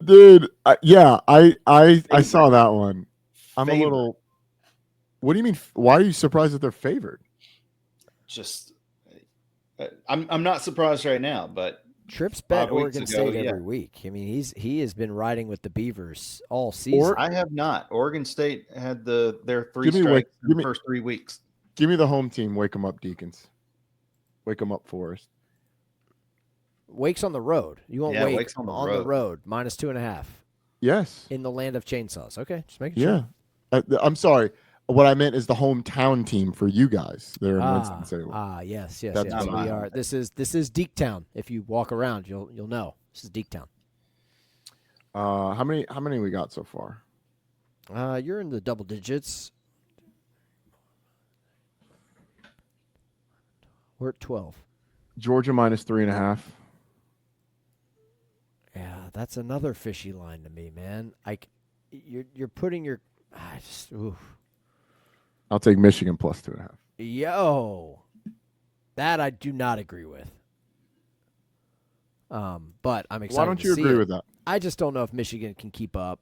Dude, I saw that one. I'm a little. What do you mean? Why are you surprised that they're favored? Just, I'm not surprised right now, but Trips bet Oregon State every week. I mean, he has been riding with the Beavers all season. I have not. Oregon State had their 3 strikes in the first 3 weeks. Give me the home team. Wake them up, Deacons. Wake them up, Forest. Wake's on the road. You want Wake Wake's on the road minus 2.5. Yes. In the land of chainsaws. Okay, just making sure. Yeah. I'm sorry. What I meant is the hometown team for you guys. They're in Winston-Salem. Yes. We are. This is Deektown. If you walk around, you'll know. This is Deektown. How many we got so far? You're in the double digits. We're at 12. Georgia minus 3.5. Yeah, that's another fishy line to me, man. You're putting your. I'll take Michigan plus 2.5. Yo, that I do not agree with. But I'm excited. Why don't you agree with that? I just don't know if Michigan can keep up.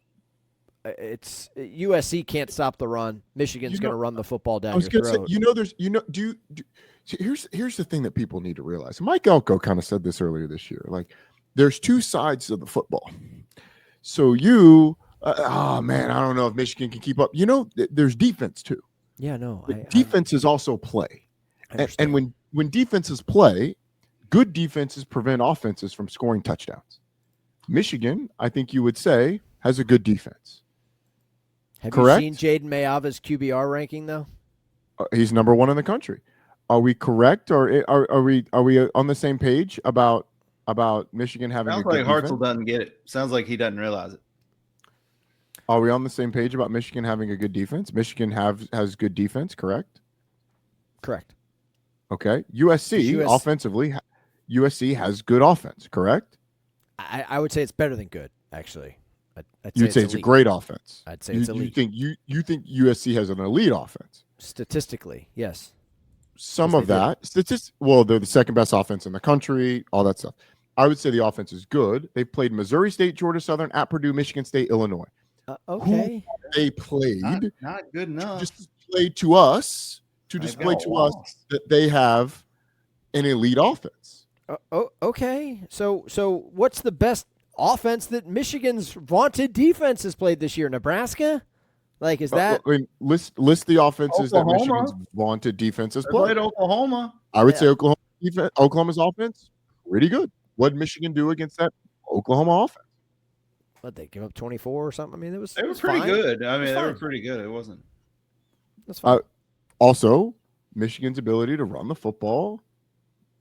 It's USC can't stop the run. Michigan's going to run the football down your throat. Here's the thing that people need to realize. Mike Elko kind of said this earlier this year. Like, there's two sides of the football. So man, I don't know if Michigan can keep up. There's defense too. Yeah, no. Defenses also play. And when defenses play, good defenses prevent offenses from scoring touchdowns. Michigan, I think you would say, has a good defense. Have you seen Jaden Mayava's QBR ranking, though? He's number 1 in the country. Are we correct, or are we on the same page about Michigan having a good defense? Sounds like Hartzell doesn't get it. Sounds like he doesn't realize it. Are we on the same page about Michigan having a good defense? Michigan has good defense, correct? Correct. Okay. USC offensively, USC has good offense, correct? I would say it's better than good, actually. You'd say it's a great offense. I'd say it's elite. You think USC has an elite offense? Statistically, yes. Some of that. Well, they're the second best offense in the country, all that stuff. I would say the offense is good. They've played Missouri State, Georgia Southern, at Purdue, Michigan State, Illinois. Okay. Who they played. Not good enough. To display to us that they have an elite offense. Okay. So what's the best offense that Michigan's vaunted defense has played this year? Nebraska? Like, is that list the offenses that Michigan's vaunted defense has played? Oklahoma. I would say Oklahoma's offense pretty good. What did Michigan do against that Oklahoma offense? What, they give up 24 or something? I mean, they were pretty good. I mean, they were pretty good. It wasn't. That's fine. Also, Michigan's ability to run the football,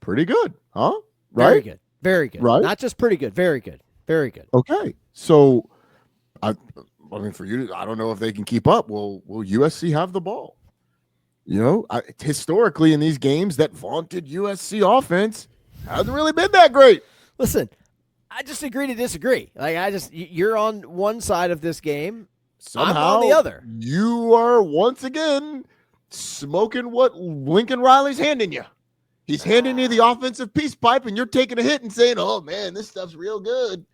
pretty good, huh? Right? Very good. Very good. Right? Not just pretty good. Very good. Very good. Okay. So, I mean, for you, I don't know if they can keep up. Will USC have the ball? Historically in these games, that vaunted USC offense hasn't really been that great. Listen, I just agree to disagree. You're on one side of this game. Somehow, I'm on the other. You are once again smoking what Lincoln Riley's handing you. He's handing you the offensive peace pipe, and you're taking a hit and saying, "Oh man, this stuff's real good."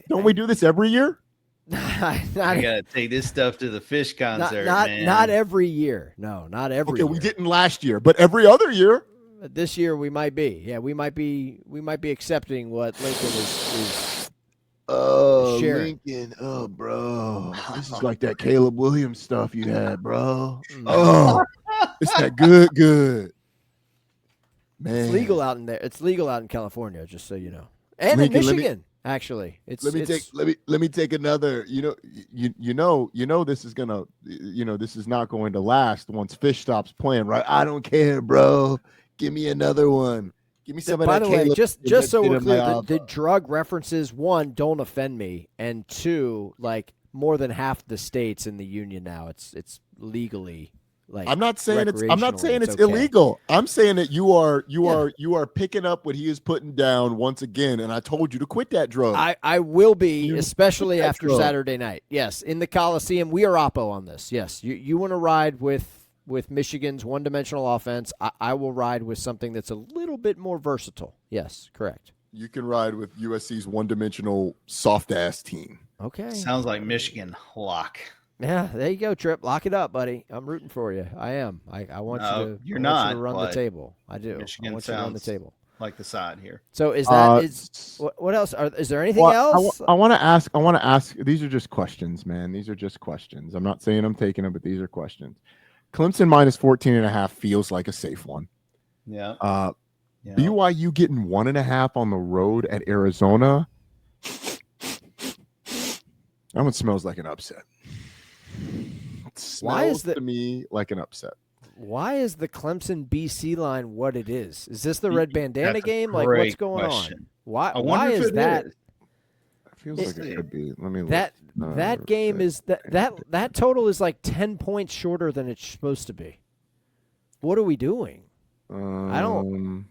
Don't we do this every year? I gotta take this stuff to the fish concert, man. Not every year. No, not every year. Okay, we didn't last year, but every other year. This year we might be. Yeah, we might be accepting what Lincoln is sharing. Lincoln. Oh, bro. This is like that Caleb Williams stuff you had, bro. Oh, it's that good. Man. It's legal out in there. It's legal out in California, just so you know. And Lincoln, in Michigan, actually. Let me take another. You know this is gonna. This is not going to last once Fish stops playing, right? I don't care, bro. Give me another one. Give me some of that. By the way, just so we're clear, the drug references, one, don't offend me, and two, like more than half the states in the union now, it's legally. Like, I'm not saying it's okay. Illegal. I'm saying that you are picking up what he is putting down once again, and I told you to quit that drug. I will be, especially after Saturday night. Yes, in the Coliseum, we are oppo on this. Yes, you want to ride with Michigan's one-dimensional offense. I will ride with something that's a little bit more versatile. Yes, correct. You can ride with USC's one-dimensional soft-ass team. Okay. Sounds like Michigan lock. Yeah, there you go, Trip. Lock it up, buddy. I'm rooting for you. I am. I want you to run the table. I do. Michigan I want you to run the table. Like the side here. So is that what else? Is there anything else? I want to ask. These are just questions, man. These are just questions. I'm not saying I'm taking them, but these are questions. Clemson minus 14.5 feels like a safe one. Yeah. BYU getting 1.5 on the road at Arizona. That one smells like an upset. Why is that to me like an upset? Why is the Clemson BC line what it is? Is this the red bandana game? Like, what's going on? Why is that? It feels like it could be. Let me look. That game is that total is like 10 points shorter than it's supposed to be. What are we doing? I don't.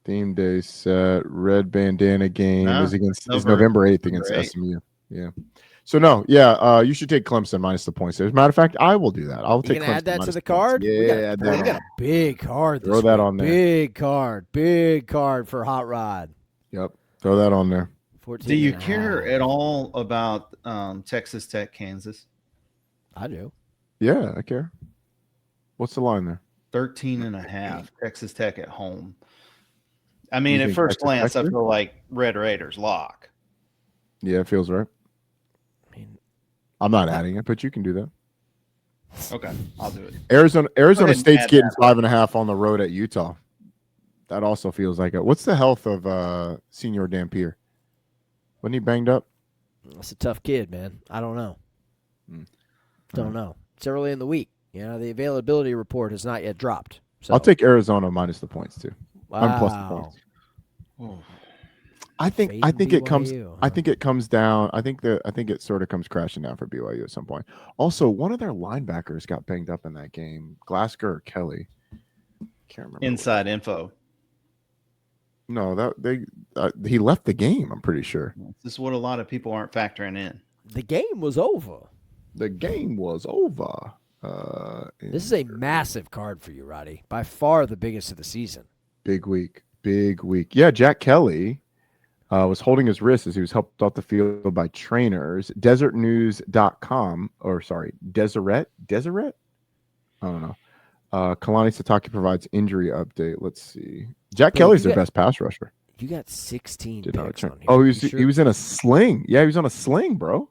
Theme day set red bandana game is November 8th against SMU. Yeah. So you should take Clemson minus the points. As a matter of fact, I will do that. I'll take Clemson. Add that to the card. Yeah, we got a big card. Throw that on there. Big card for Hot Rod. Yep, throw that on there. Do you care at all about Texas Tech, Kansas? I do. Yeah, I care. What's the line there? 13.5. Texas Tech at home. I mean, at first glance, I feel like Red Raiders lock. Yeah, it feels right. I'm not adding it, but you can do that. Okay, I'll do it. Arizona State's getting 5.5 on the road at Utah. That also feels like it. What's the health of Senior Dampier? Wasn't he banged up? That's a tough kid, man. I don't know. Don't know. It's early in the week. The availability report has not yet dropped. So I'll take Arizona minus the points too. Wow. I'm plus the points. Oh. I think it comes down. I think it sort of comes crashing down for BYU at some point. Also, one of their linebackers got banged up in that game. Glasgow or Kelly. Can't remember. Inside info. No, he left the game. I'm pretty sure. This is what a lot of people aren't factoring in. The game was over. This is a massive card for you, Roddy. By far the biggest of the season. Big week. Yeah, Jack Kelly was holding his wrist as he was helped off the field by trainers. Desertnews.com, or sorry, Deseret? I don't know. Kalani Satake provides injury update. Let's see. Jack Kelly's their best pass rusher. You got 16 picks on here. Oh, he was in a sling. Yeah, he was on a sling, bro.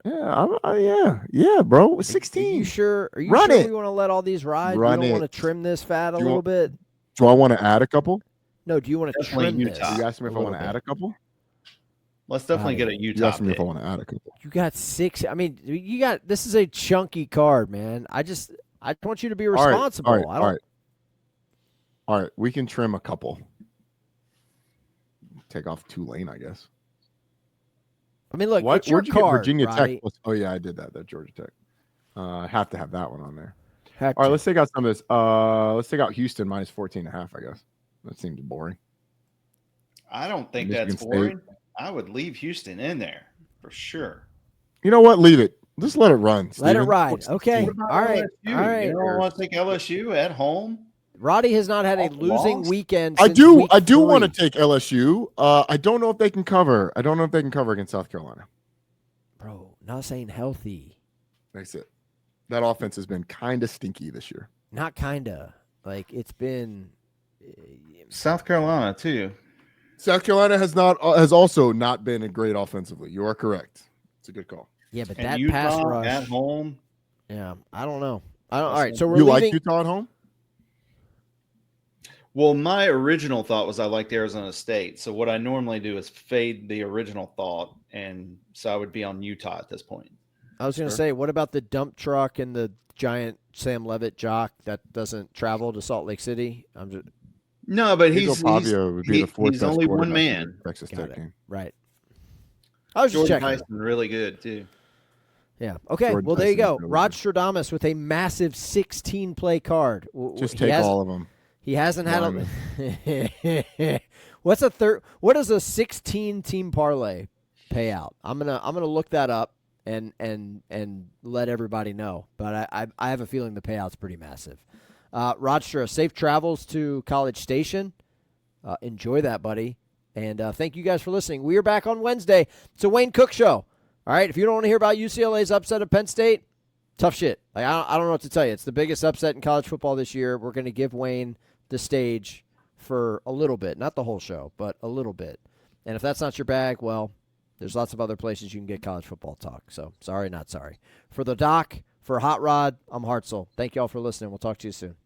Yeah, bro. 16. Are you sure we want to let all these ride? You don't want to trim this fat a little bit? Do I want to add a couple? No, do you want to trim this? You asked me if I want to add a couple? Let's definitely get a Utah. You asked me if I want to add a couple. You got 6. I mean, this is a chunky card, man. I want you to be responsible. All right. We can trim a couple. Take off Tulane, I guess. I mean, look, What? it's your Where'd you card, get Virginia Roddy. Tech? Oh yeah, I did that. That Georgia Tech. I have to have that one on there. Heck All right, yeah. let's take out some of this. Let's take out Houston minus 14.5. I guess that seems boring. I don't think Michigan that's boring. I would leave Houston in there for sure. You know what? Leave it. Just let it run. Let it Steven. ride. Okay. What about All right. LSU? All right. You don't want to take LSU at home? Roddy has not had a Off the losing loss? weekend. I Since do. week I do 3. want to take LSU. I don't know if they can cover. I don't know if they can cover against South Carolina. Bro, not saying healthy. That's it. That offense has been kind of stinky this year. Not kinda. Like it's been. South Carolina too. South Carolina has also not been great offensively. You are correct. It's a good call. Yeah, but And that Utah pass rush at home. Yeah, I don't know. All right, so we're You leaving. like Utah at home? Well, my original thought was I liked Arizona State. So what I normally do is fade the original thought, and so I would be on Utah at this point. I was going to say, what about the dump truck and the giant Sam Levitt jock that doesn't travel to Salt Lake City? No, but Diego Pavia would be the fourth he's best only one quarterback in man. the Texas Got Tech it. game. Right. I was just Jordan checking. Tyson really good too. Yeah. Okay. Jordan Well, there you go. Tyson is really good. Rodstradamus with a massive 16-play card. Just take all of them. He hasn't had One. a. What does a 16-team parlay pay out? I'm gonna look that up and let everybody know. But I have a feeling the payout's pretty massive. Rodstra, safe travels to College Station. Enjoy that, buddy. And thank you guys for listening. We are back on Wednesday. It's a Wayne Cook show. All right. If you don't want to hear about UCLA's upset of Penn State, tough shit. Like I don't know what to tell you. It's the biggest upset in college football this year. We're going to give Wayne the stage for a little bit, not the whole show, but a little bit. And if that's not your bag, well, there's lots of other places you can get college football talk. So sorry, not sorry. For the doc, for Hot Rod, I'm Hartzell. Thank you all for listening. We'll talk to you soon.